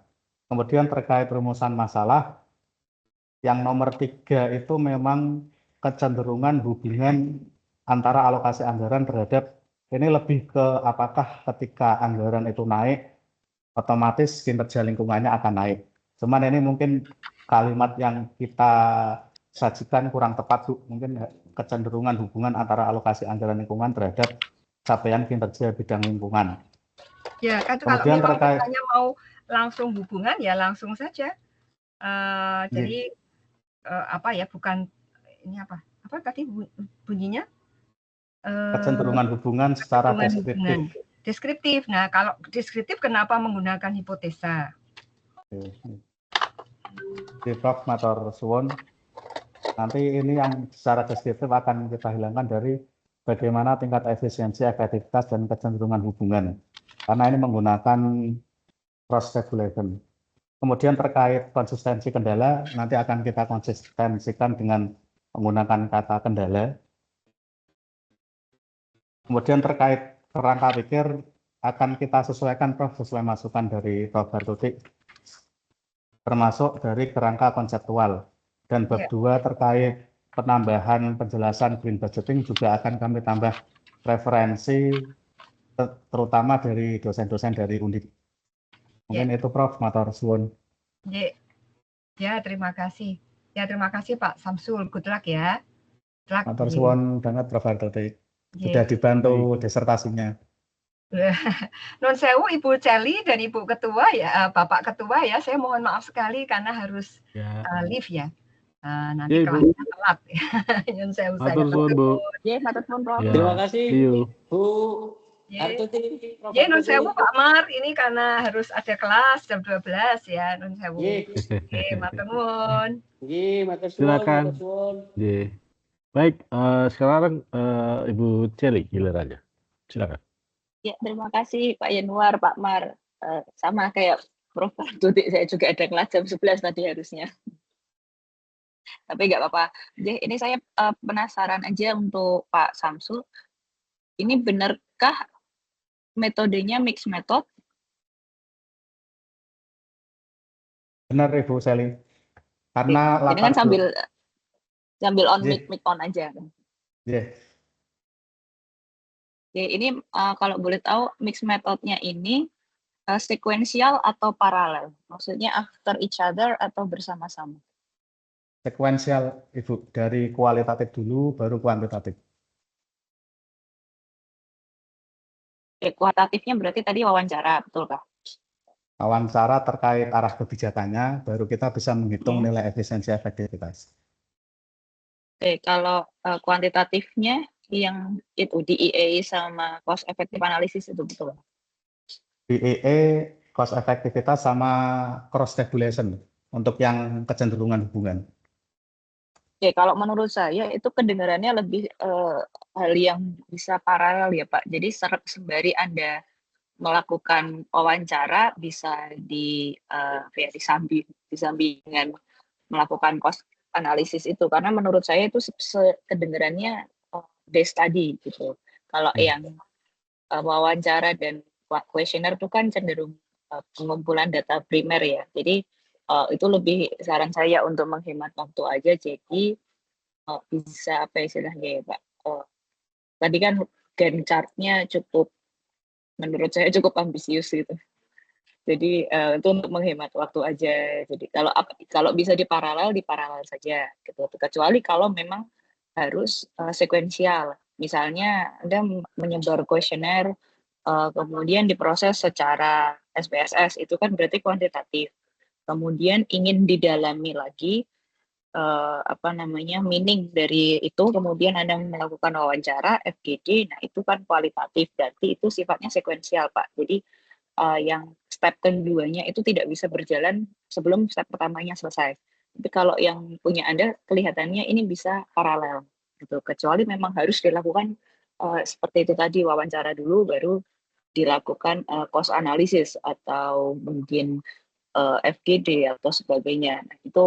Kemudian terkait rumusan masalah, yang nomor 3 itu memang kecenderungan hubungan antara alokasi anggaran terhadap ini lebih ke apakah ketika anggaran itu naik, otomatis kinerja lingkungannya akan naik. Cuman ini mungkin kalimat yang kita sajikan kurang tepat Bu, mungkin kecenderungan hubungan antara alokasi anggaran lingkungan terhadap capaian kinerja bidang lingkungan. Ya, kan kalau memang misalnya mau langsung hubungan ya langsung saja. Jadi bukan ini apa tadi bunyinya? Kecenderungan hubungan secara deskriptif. Deskriptif. Nah, kalau deskriptif kenapa menggunakan hipotesa? Di Prof. Matur suwun. Nanti ini yang secara deskriptif akan kita hilangkan dari bagaimana tingkat efisiensi, efektivitas, dan kecenderungan hubungan. Karena ini menggunakan cross regulation. Kemudian terkait konsistensi kendala, nanti akan kita konsistensikan dengan menggunakan kata kendala. Kemudian terkait kerangka pikir, akan kita sesuaikan Prof, sesuai masukan dari Prof Bartuti, termasuk dari kerangka konseptual. Dan bab 2 terkait penambahan penjelasan green budgeting juga akan kami tambah referensi, terutama dari dosen-dosen dari Undip. Mungkin itu Prof, matur suwun. Ya, terima kasih. Ya, terima kasih Pak Samsul. Good luck ya. Matur suwun banget Prof Bartuti. Sudah Ye. dibantu disertasinya. Nun sewu Ibu Celi dan Ibu Ketua ya, Bapak Ketua ya, saya mohon maaf sekali karena harus leave ya. Nanti kelasnya telat ya. Nun sewu saya. Matur suwun Bu. Ya, matur suwun Prof. Terima kasih Bu Bartuti. Ya, nun sewu Pak Mar, ini karena harus ada kelas jam 12 ya, nun sewu. Matur nuwun. Silakan. Baik, sekarang Ibu Celi gilirannya. Silakan. Ya, terima kasih Pak Yanuar, Pak Mar. Sama kayak Prof Bartuti, saya juga ada kelas jam 11 tadi harusnya. Tapi nggak apa-apa. Jadi ini saya penasaran aja untuk Pak Samsul. Ini benarkah metodenya mix method? Benar Ibu Seli. Karena jadi kan sambil on mic on aja. Oke, ini kalau boleh tahu mix metodenya ini sekuensial atau paralel? Maksudnya after each other atau bersama-sama? Sekuensial, Ibu. Dari kualitatif dulu, baru kuantitatif. Oke, kualitatifnya berarti tadi wawancara, betul kah? Wawancara terkait arah kebijakannya, baru kita bisa menghitung nilai efisiensi efektivitas. Oke, kalau kuantitatifnya yang itu DEA sama cost effective analysis itu betul? DEA, cost efektivitas sama cross tabulation untuk yang kecenderungan hubungan. Oke, kalau menurut saya itu kedengarannya lebih hal yang bisa paralel ya Pak. Jadi sembari Anda melakukan wawancara bisa disambi dengan melakukan cost analisis itu, karena menurut saya itu kedengarannya case study gitu. Kalau yang wawancara dan questionnaire itu kan cenderung pengumpulan data primer ya. Jadi itu lebih saran saya untuk menghemat waktu aja. Jadi bisa apa istilahnya ya Pak? Tadi kan Gantt chart-nya menurut saya cukup ambisius gitu. Jadi itu untuk menghemat waktu aja. Jadi kalau bisa diparalel saja gitu. Kecuali kalau memang harus sekuensial. Misalnya Anda menyebar kuesioner kemudian diproses secara SPSS, itu kan berarti kuantitatif. Kemudian ingin didalami lagi meaning dari itu, kemudian Anda melakukan wawancara FGD, nah itu kan kualitatif, berarti itu sifatnya sekuensial Pak. Jadi yang step keduanya itu tidak bisa berjalan sebelum step pertamanya selesai. Tapi kalau yang punya Anda kelihatannya ini bisa paralel gitu. Kecuali memang harus dilakukan seperti itu tadi, wawancara dulu baru dilakukan cost analysis atau mungkin FGD atau sebagainya. Nah, itu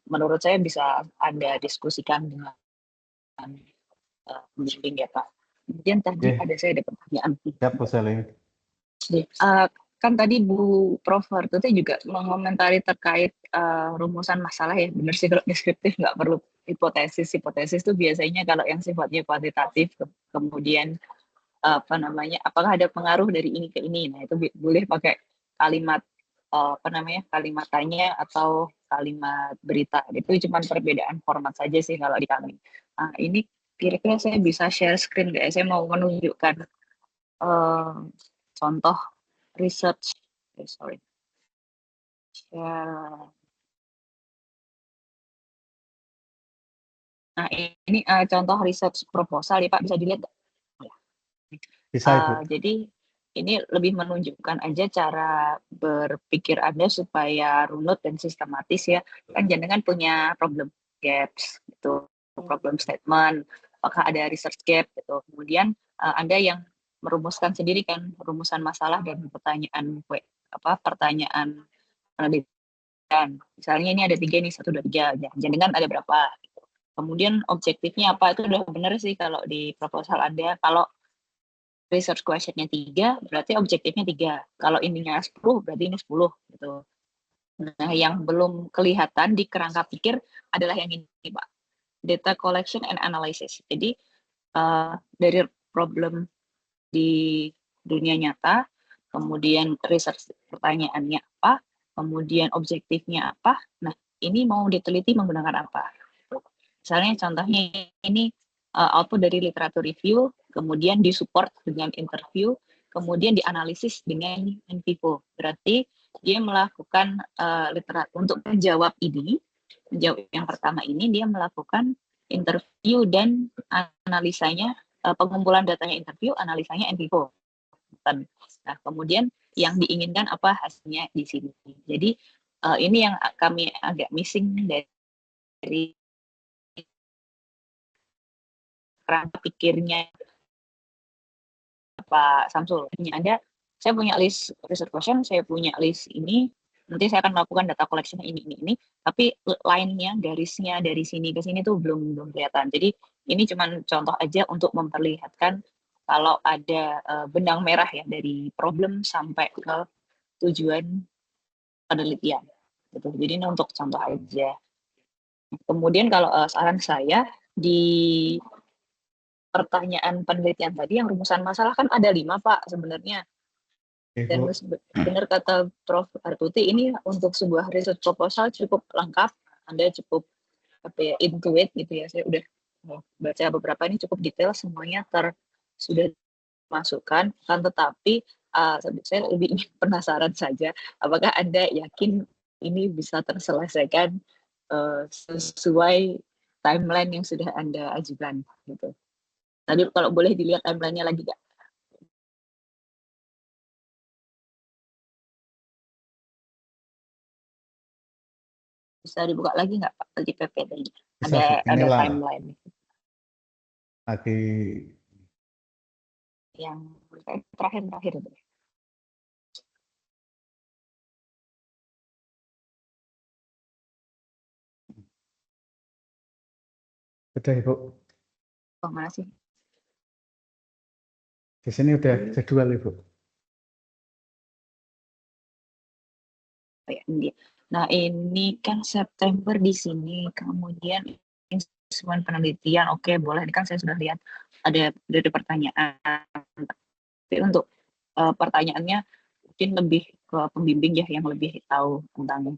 menurut saya bisa Anda diskusikan dengan pembimbing ya Pak. Kemudian tadi saya ada pertanyaan. Ya, Bu Seli. Kan tadi Bu Prof Bartuti juga mengomentari terkait rumusan masalah ya. Benar sih kalau deskriptif nggak perlu hipotesis. Hipotesis itu biasanya kalau yang sifatnya kuantitatif, kemudian apakah ada pengaruh dari ini ke ini. Nah, itu boleh pakai kalimat kalimat tanya atau kalimat berita. Itu cuma perbedaan format saja sih kalau di kami. Nah, ini kira-kira saya bisa share screen nggak? Saya mau menunjukkan contoh research. Nah, ini contoh research proposal ya Pak, bisa dilihat. Bisa, Ibu. Jadi ini lebih menunjukkan aja cara berpikir Anda supaya runut dan sistematis ya. Kan jenengan punya problem gaps gitu, problem statement, apakah ada research gap gitu. Kemudian Anda yang merumuskan sendiri kan rumusan masalah dan pertanyaan penelitian. Misalnya ini ada 3 nih, 1, 2, 3, jangan ada berapa. Gitu. Kemudian objektifnya apa, itu udah bener sih kalau di proposal Anda. Kalau research question-nya 3, berarti objektifnya 3. Kalau ininya 10, berarti ini 10. Gitu. Nah, yang belum kelihatan di kerangka pikir adalah yang ini, Pak. Data collection and analysis. Jadi, dari problem di dunia nyata, kemudian research pertanyaannya apa, kemudian objektifnya apa. Nah, ini mau diteliti menggunakan apa? Misalnya contohnya ini output dari literatur review, kemudian disupport dengan interview, kemudian dianalisis dengan in vivo. Berarti dia melakukan untuk menjawab ini, menjawab yang pertama ini, dia melakukan interview dan analisanya, pengumpulan datanya interview, analisanya in vivo. Nah, kemudian yang diinginkan apa hasilnya di sini. Jadi ini yang kami agak missing dari kerangka pikirnya Pak Samsul. Saya punya list research question, saya punya list ini, nanti saya akan melakukan data collection ini, tapi line-nya, garisnya dari sini ke sini tuh belum kelihatan. Jadi ini cuma contoh aja untuk memperlihatkan kalau ada benang merah ya dari problem sampai ke tujuan penelitian. Gitu. Jadi ini untuk contoh aja. Kemudian kalau saran saya di pertanyaan penelitian tadi yang rumusan masalah kan ada 5 Pak sebenarnya. Dan benar kata Prof. Artuti, ini untuk sebuah research proposal cukup lengkap, Anda cukup into it gitu ya. Saya udah baca beberapa, ini cukup detail, semuanya sudah masukkan. Kan tetapi saya lebih penasaran saja, apakah Anda yakin ini bisa terselesaikan sesuai timeline yang sudah Anda ajukan gitu. Tadi kalau boleh dilihat timeline-nya lagi Kak. Bisa dibuka lagi nggak Pak di PP tadi? Ada timeline. Lagi yang terakhir itu. Udah Ibu. Oh, mana sih? Di sini udah jadwal Ibu. Oh, ya, ini. Nah, ini kan September di sini, kemudian instrumen penelitian, oke, boleh. Ini kan saya sudah lihat ada dari pertanyaan. Tapi untuk pertanyaannya mungkin lebih ke pembimbing ya, yang lebih tahu tentang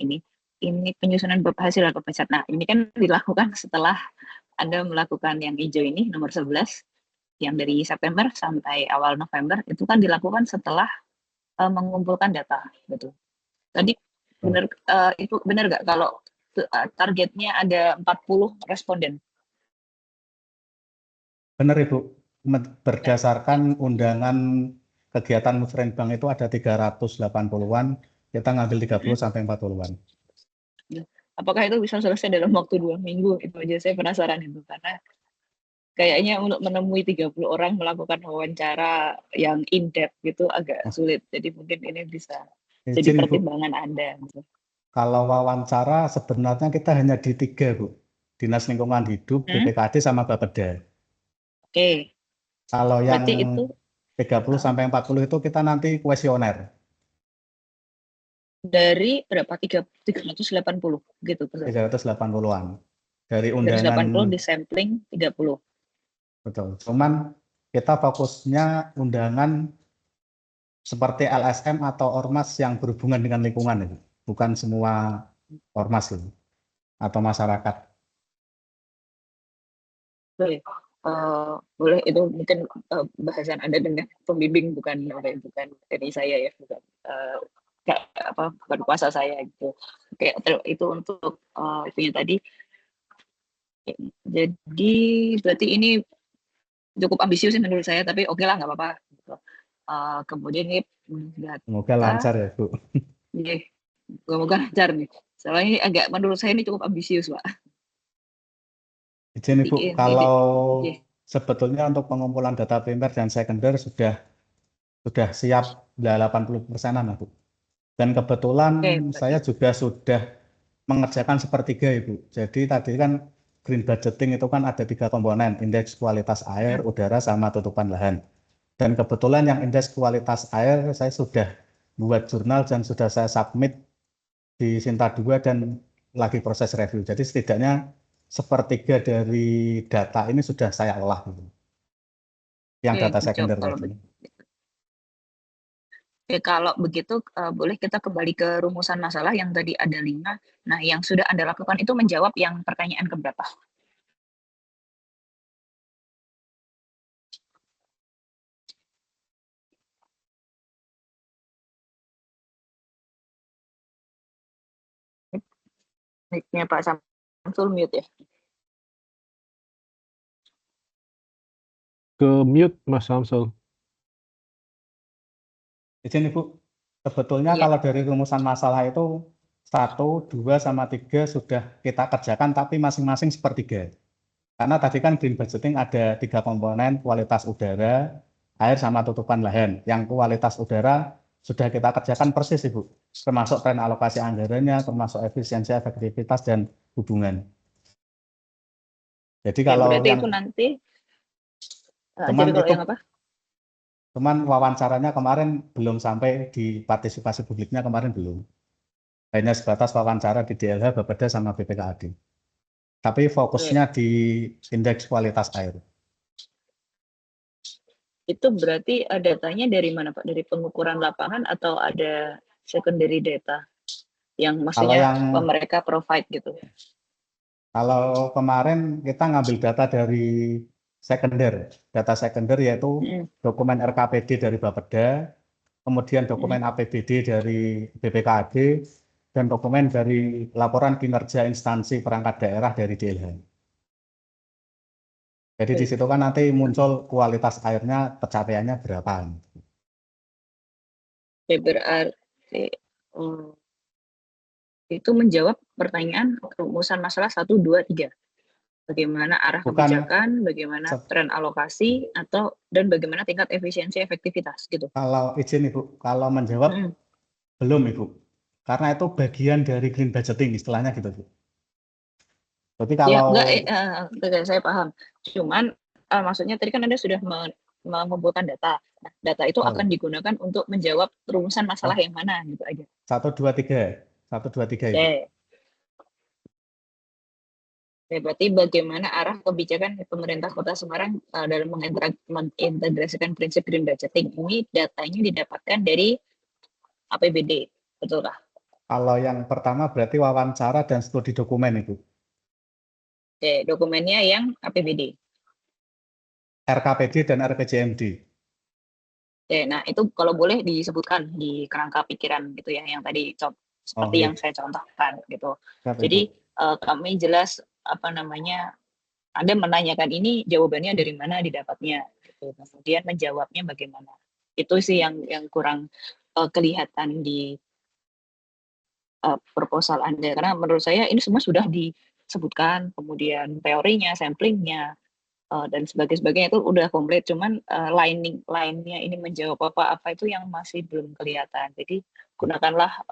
ini. Ini penyusunan hasil dan pemeriksaan. Nah, ini kan dilakukan setelah Anda melakukan yang hijau ini, nomor 11, yang dari September sampai awal November, itu kan dilakukan setelah mengumpulkan data, gitu. Tadi benar itu benar nggak kalau targetnya ada 40 responden? Benar Ibu, berdasarkan undangan kegiatan Musrenbang itu ada 380-an, kita ngambil 30 sampai 40-an. Apakah itu bisa selesai dalam waktu 2 minggu? Itu aja saya penasaran itu, karena kayaknya untuk menemui 30 orang melakukan wawancara yang in-depth gitu agak sulit. Jadi mungkin ini bisa jadi pertimbangan Anda. Kalau wawancara sebenarnya kita hanya di 3 Bu, Dinas Lingkungan Hidup, BPKD sama Bapeda. Oke. Kalau yang itu 30 sampai 40 itu kita nanti kuesioner. Dari berapa? 380 gitu. 380-an. Dari undangan 380 di sampling 30. Betul. Cuman kita fokusnya undangan seperti LSM atau ormas yang berhubungan dengan lingkungan itu, bukan semua ormas itu atau masyarakat. Boleh itu mungkin bahasan Anda dengan pembimbing, bukan dari saya ya, bukan kuasa saya gitu. Oke, itu untuk itunya tadi. Jadi berarti ini cukup ambisius menurut saya, tapi oke lah, nggak apa-apa. Gitu. Kemudian ini semoga lancar ya Bu. Iya, semoga lancar nih. Soalnya ini menurut saya ini cukup ambisius Pak. Izin Ibu, kalau sebetulnya untuk pengumpulan data primer dan sekunder sudah siap 80%-an Bu. Dan kebetulan Oke, saya juga sudah mengerjakan sepertiga, Ibu. Jadi tadi kan green budgeting itu kan ada 3 komponen, indeks kualitas air, udara, sama tutupan lahan. Dan kebetulan yang indeks kualitas air saya sudah buat jurnal dan sudah saya submit di Sinta 2 dan lagi proses review. Jadi setidaknya sepertiga dari data ini sudah saya olah, gitu. Yang oke, data good job sekunder kalau tadi. begitu. Oke, kalau begitu boleh kita kembali ke rumusan masalah yang tadi ada 5. Nah, yang sudah Anda lakukan itu menjawab yang pertanyaan keberapa? Mic-nya Pak Samsul mute ya. Ke mute Mas Samsul. Izin Ibu, sebetulnya Iya. kalau dari rumusan masalah itu 1, 2, sama 3 sudah kita kerjakan tapi masing-masing sepertiga. Karena tadi kan green budgeting ada 3 komponen, kualitas udara, air, sama tutupan lahan. Yang kualitas udara sudah kita kerjakan persis Ibu, termasuk tren alokasi anggarannya, termasuk efisiensi, efektivitas, dan hubungan. Jadi Oke, kalau berarti yang itu nanti cuman jadi kalau itu yang apa? cuman wawancaranya kemarin belum sampai di partisipasi publiknya, kemarin belum. Hanya sebatas wawancara di DLH, Bapeda, sama BPKAD. Tapi Oke, fokusnya di indeks kualitas air. itu berarti datanya dari mana Pak? Dari pengukuran lapangan atau ada secondary data yang Kalau maksudnya yang mereka provide gitu? kalau kemarin kita ngambil data dari sekunder, data sekunder yaitu Mm, dokumen RKPD dari Bapeda, kemudian mm. dokumen APBD dari BPKAD, dan dokumen dari laporan kinerja instansi perangkat daerah dari DLH. Jadi di Oke. situ kan nanti muncul kualitas airnya, pencapaiannya berapa. Oke, berarti itu menjawab pertanyaan rumusan masalah 1, 2, 3. Bagaimana arah Bukan kebijakan, bagaimana se- tren alokasi, dan bagaimana tingkat efisiensi efektivitas gitu. kalau izin Ibu, kalau menjawab Mm. belum Ibu. Karena itu bagian dari green budgeting istilahnya gitu, Bu. Jadi Ya, kalau enggak, saya paham. Cuman maksudnya tadi kan Anda sudah mengumpulkan data. Nah, data itu akan digunakan untuk menjawab rumusan masalah yang mana gitu aja. 1, 2, 3. 1, 2, 3 Ibu. Oke. Oke, berarti bagaimana arah kebijakan pemerintah Kota Semarang dalam mengintegrasikan prinsip green budgeting ini datanya didapatkan dari APBD, betul kah? Kalau yang pertama berarti wawancara dan studi dokumen Ibu. Oke, dokumennya yang APBD. RKPD dan RPJMD. Oke, nah itu kalau boleh disebutkan di kerangka pikiran gitu ya, yang tadi seperti yang saya contohkan gitu. Siap, Ibu. Jadi kami jelas Anda menanyakan ini jawabannya dari mana didapatnya, gitu. Kemudian menjawabnya bagaimana. Itu sih yang kurang kelihatan di proposal Anda. Karena menurut saya ini semua sudah disebutkan, kemudian teorinya, samplingnya, dan sebagainya itu udah komplit. Cuman lainnya ini menjawab apa itu yang masih belum kelihatan. Jadi gunakanlah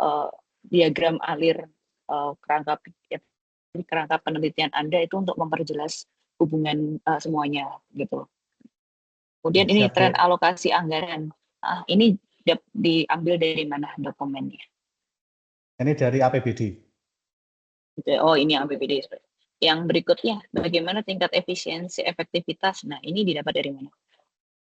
diagram alir kerangka penelitian Anda itu untuk memperjelas hubungan semuanya gitu. Kemudian ini Siap, Bu. tren alokasi anggaran. Ini diambil dari mana dokumennya? Ini dari APBD. Oh, ini APBD. Yang berikutnya, bagaimana tingkat efisiensi efektivitas? Nah, ini didapat dari mana?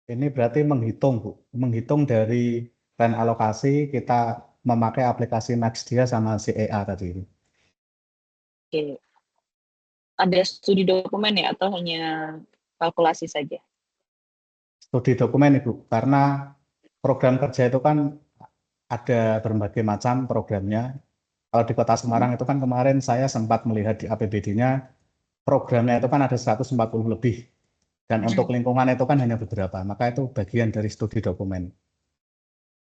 Ini berarti menghitung, Bu. Menghitung dari tren alokasi, kita memakai aplikasi Nextdia sama CEA tadi. Oke. Ada studi dokumen ya atau hanya kalkulasi saja? Studi dokumen Ibu, karena program kerja itu kan ada berbagai macam programnya. Kalau di Kota Semarang itu kan kemarin saya sempat melihat di APBD-nya, programnya itu kan ada 140 lebih. Dan untuk lingkungan itu kan hanya beberapa, maka itu bagian dari studi dokumen.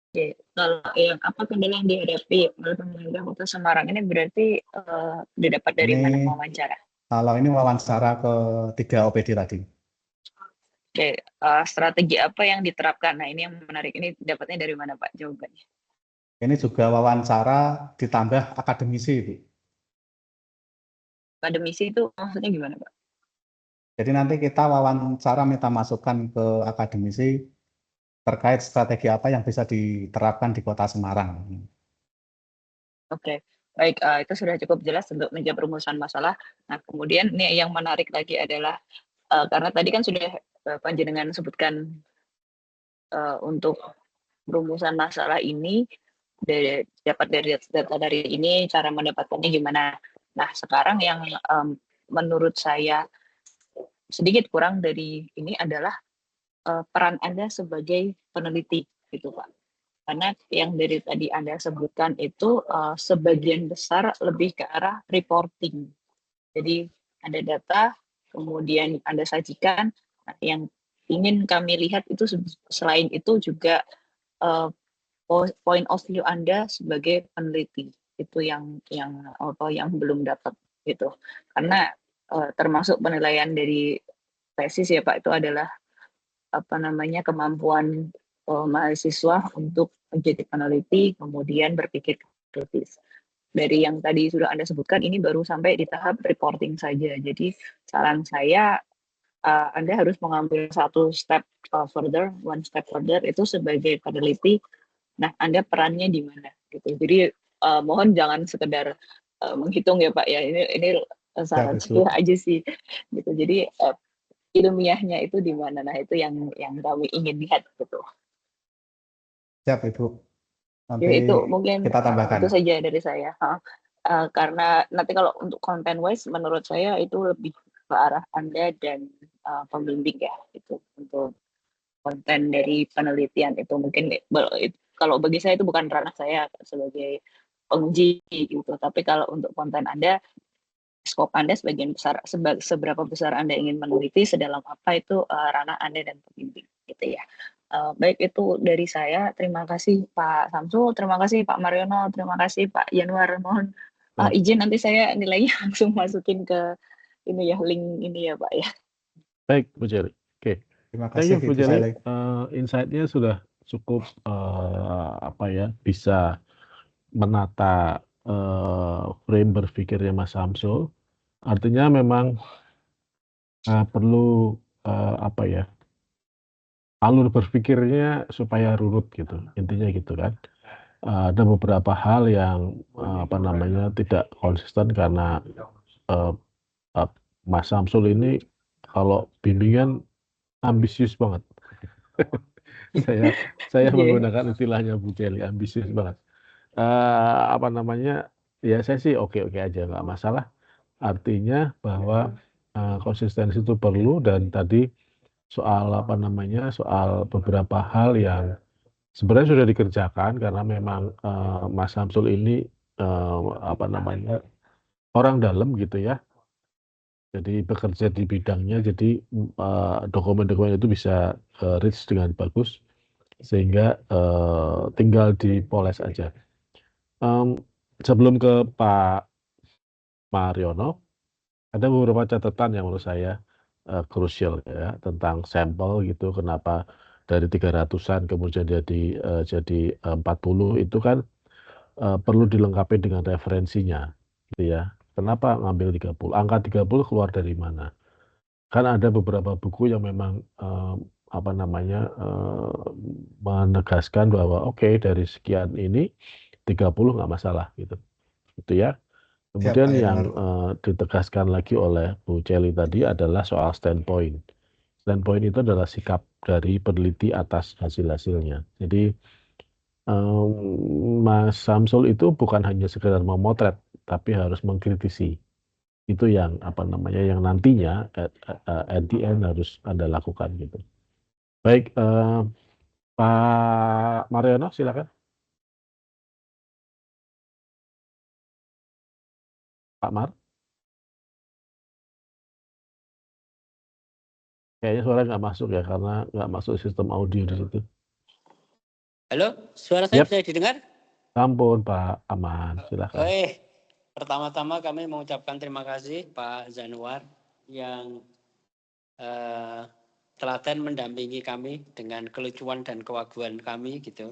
Oke, kalau yang apa kendala yang dihadapi oleh pemerintah Kota Semarang ini berarti didapat dari Ini mana wawancara? kalau ini wawancara ke 3 OPD tadi. Oke, strategi apa yang diterapkan? Nah, ini yang menarik. Ini dapatnya dari mana Pak jawabannya? Ini juga wawancara ditambah akademisi, Bu. Akademisi itu maksudnya gimana, Pak? Jadi nanti kita wawancara minta masukan ke akademisi terkait strategi apa yang bisa diterapkan di Kota Semarang. Oke, baik, itu sudah cukup jelas untuk menjawab perumusan masalah. Nah, kemudian ini yang menarik lagi adalah, karena tadi kan sudah, panjenengan sebutkan, untuk perumusan masalah ini dapat dari data dari ini, cara mendapatkannya gimana. Nah, sekarang yang, menurut saya sedikit kurang dari ini adalah, peran Anda sebagai peneliti, gitu, Pak. Karena yang dari tadi Anda sebutkan itu, sebagian besar lebih ke arah reporting. Jadi ada data, kemudian Anda sajikan. Nah, yang ingin kami lihat itu selain itu juga, point of view Anda sebagai peneliti. Itu yang yang belum dapat, gitu. Karena, termasuk penilaian dari tesis ya, Pak, itu adalah kemampuan, mahasiswa untuk menjadi peneliti, kemudian berpikir kritis. Dari yang tadi sudah Anda sebutkan, ini baru sampai di tahap reporting saja. Jadi saran saya, Anda harus mengambil satu step, one step further itu sebagai peneliti. Nah, Anda perannya di mana, gitu. Jadi, mohon jangan sekedar, menghitung ya, Pak, ya. Ini saran Ibu. saya aja sih, gitu. Jadi, ilmiahnya itu di mana? Nah, itu yang kami ingin lihat, gitu. Siap, Ibu. Nanti Ya itu mungkin, kita tambahkan. itu saja dari saya, karena nanti kalau untuk content wise menurut saya itu lebih ke arah Anda dan, pembimbing ya, itu untuk konten dari penelitian itu mungkin kalau bagi saya itu bukan ranah saya sebagai penguji gitu, tapi kalau untuk konten Anda, skop Anda sebagian besar seberapa besar Anda ingin meneliti, sedalam apa itu, ranah Anda dan pembimbing, gitu ya. Baik itu dari saya, terima kasih Pak Samsul, terima kasih Pak Mariono, terima kasih Pak Yanuar. Mohon, izin nanti saya nilainya langsung masukin ke ini ya, link ini ya, Pak, ya. Baik, Bu Jeli. Oke. Terima Thank kasih, you, Bu Ibu Jeli. Sally. Insight-nya sudah cukup, bisa menata, frame berpikirnya Mas Samsul. Artinya memang, perlu, alur berpikirnya supaya runut gitu, intinya gitu kan. Ada beberapa hal yang, tidak konsisten karena, eee eee, Mas Samsul ini kalau bimbingan ambisius banget. Saya Iya. menggunakan istilahnya Bu Jeli, ambisius banget. Ya saya sih oke-oke aja, nggak masalah. Artinya bahwa, konsistensi itu perlu dan tadi soal soal beberapa hal yang sebenarnya sudah dikerjakan karena memang, Mas Samsul ini, eee, apa namanya, orang dalam gitu ya. Jadi bekerja di bidangnya jadi, dokumen-dokumen itu bisa, reach dengan bagus sehingga, tinggal dipoles aja. Mmm, Sebelum ke Pak Mariono, ada beberapa catatan yang menurut saya, krusial ya tentang sampel gitu kenapa dari 300-an kemudian jadi 40 itu kan, perlu dilengkapi dengan referensinya gitu ya. Kenapa ngambil 30? Angka 30 keluar dari mana? Kan ada beberapa buku yang memang, menegaskan bahwa oke dari sekian ini 30 nggak masalah gitu ya. Siap, Kemudian Pak yang, Yanuar. ditegaskan lagi oleh Bu Celi tadi adalah soal standpoint. Standpoint itu adalah sikap dari peneliti atas hasil-hasilnya. Jadi, Mas Samsul itu bukan hanya sekedar memotret, tapi harus mengkritisi. Itu yang, yang nantinya at the end harus Anda lakukan gitu. Baik, Pak Mariono silakan. Pak Mar, kayaknya suara nggak masuk ya karena nggak masuk sistem audio di situ. Halo, suara saya Yap. bisa didengar? Ampun Pak, aman, silakan. Pertama-tama kami mengucapkan terima kasih Pak Zanuar yang telaten mendampingi kami dengan kelucuan dan kewaguan kami gitu.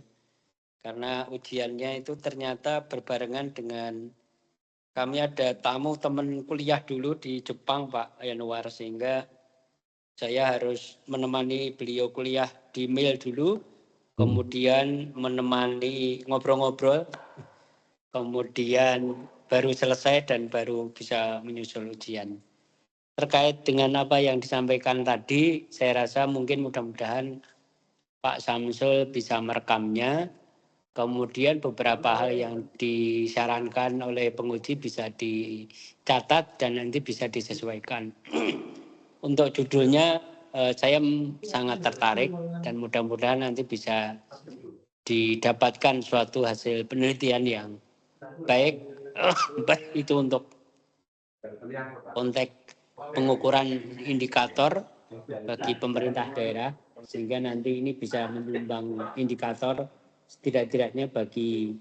Karena ujiannya itu ternyata berbarengan dengan kami ada tamu teman kuliah dulu di Jepang Pak Yanuar, sehingga saya harus menemani beliau kuliah di mail dulu, kemudian menemani ngobrol-ngobrol, kemudian baru selesai dan baru bisa menyusul ujian. Terkait dengan apa yang disampaikan tadi, saya rasa mungkin mudah-mudahan Pak Samsul bisa merekamnya, kemudian beberapa hal yang disarankan oleh penguji bisa dicatat dan nanti bisa disesuaikan. Untuk judulnya saya sangat tertarik dan mudah-mudahan nanti bisa didapatkan suatu hasil penelitian yang baik, baik itu untuk konteks pengukuran indikator bagi pemerintah daerah, sehingga nanti ini bisa menyumbang indikator setidak-tidaknya bagi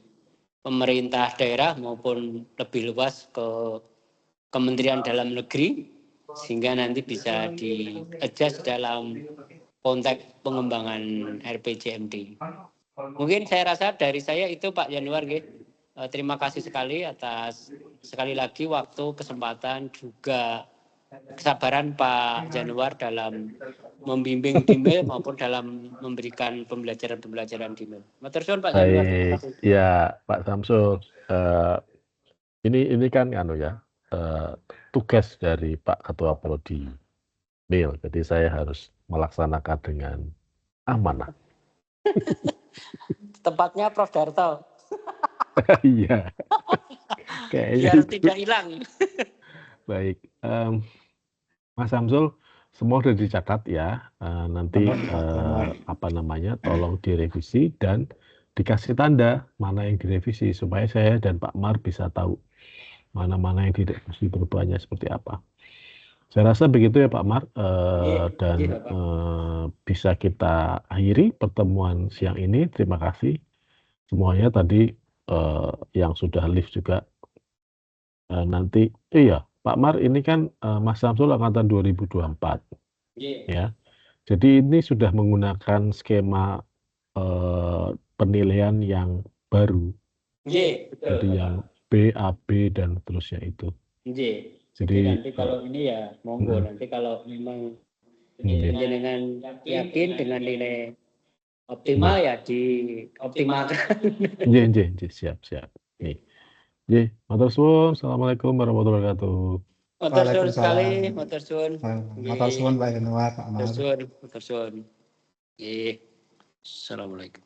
pemerintah daerah maupun lebih luas ke Kementerian Dalam Negeri, sehingga nanti bisa di-adjust dalam konteks pengembangan RPJMD. Mungkin saya rasa dari saya itu Pak Yanuar. Terima kasih sekali atas sekali lagi waktu, kesempatan, juga kesabaran Pak Januar dalam membimbing DIMEL maupun dalam memberikan pembelajaran-pembelajaran DIMEL. Matur suwun Pak Januar. Baik, ya Pak Samsul. Ini kan tugas dari Pak Ketua Prodi MIL, jadi saya harus melaksanakan dengan amanah. Tempatnya Prof. Darto. Iya. Kayaknya Biar itu. tidak hilang. Baik, Mas Samsul, semua sudah dicatat ya. Nanti tolong direvisi dan dikasih tanda mana yang direvisi supaya saya dan Pak Mar bisa tahu mana-mana yang direvisi perubahannya seperti apa. Saya rasa begitu ya Pak Mar, dan bisa kita akhiri pertemuan siang ini. Terima kasih semuanya tadi yang sudah live juga. Nanti Pak Mar, ini kan Mas Samsul angkatan 2024 ya. Jadi ini sudah menggunakan skema penilaian yang baru. Jadi yang B, AB dan terusnya itu. Jadi nanti kalau ini ya monggo, nanti kalau memang dengan yakin dengan nilai optimal ya dioptimalkan. Siap. Nih. Matur suwun. Assalamualaikum warahmatullahi wabarakatuh. Matur suwun sekali, matur suwun. Matur suwun Pak Yanuar, Pak Mar. Matur suwun. Assalamualaikum.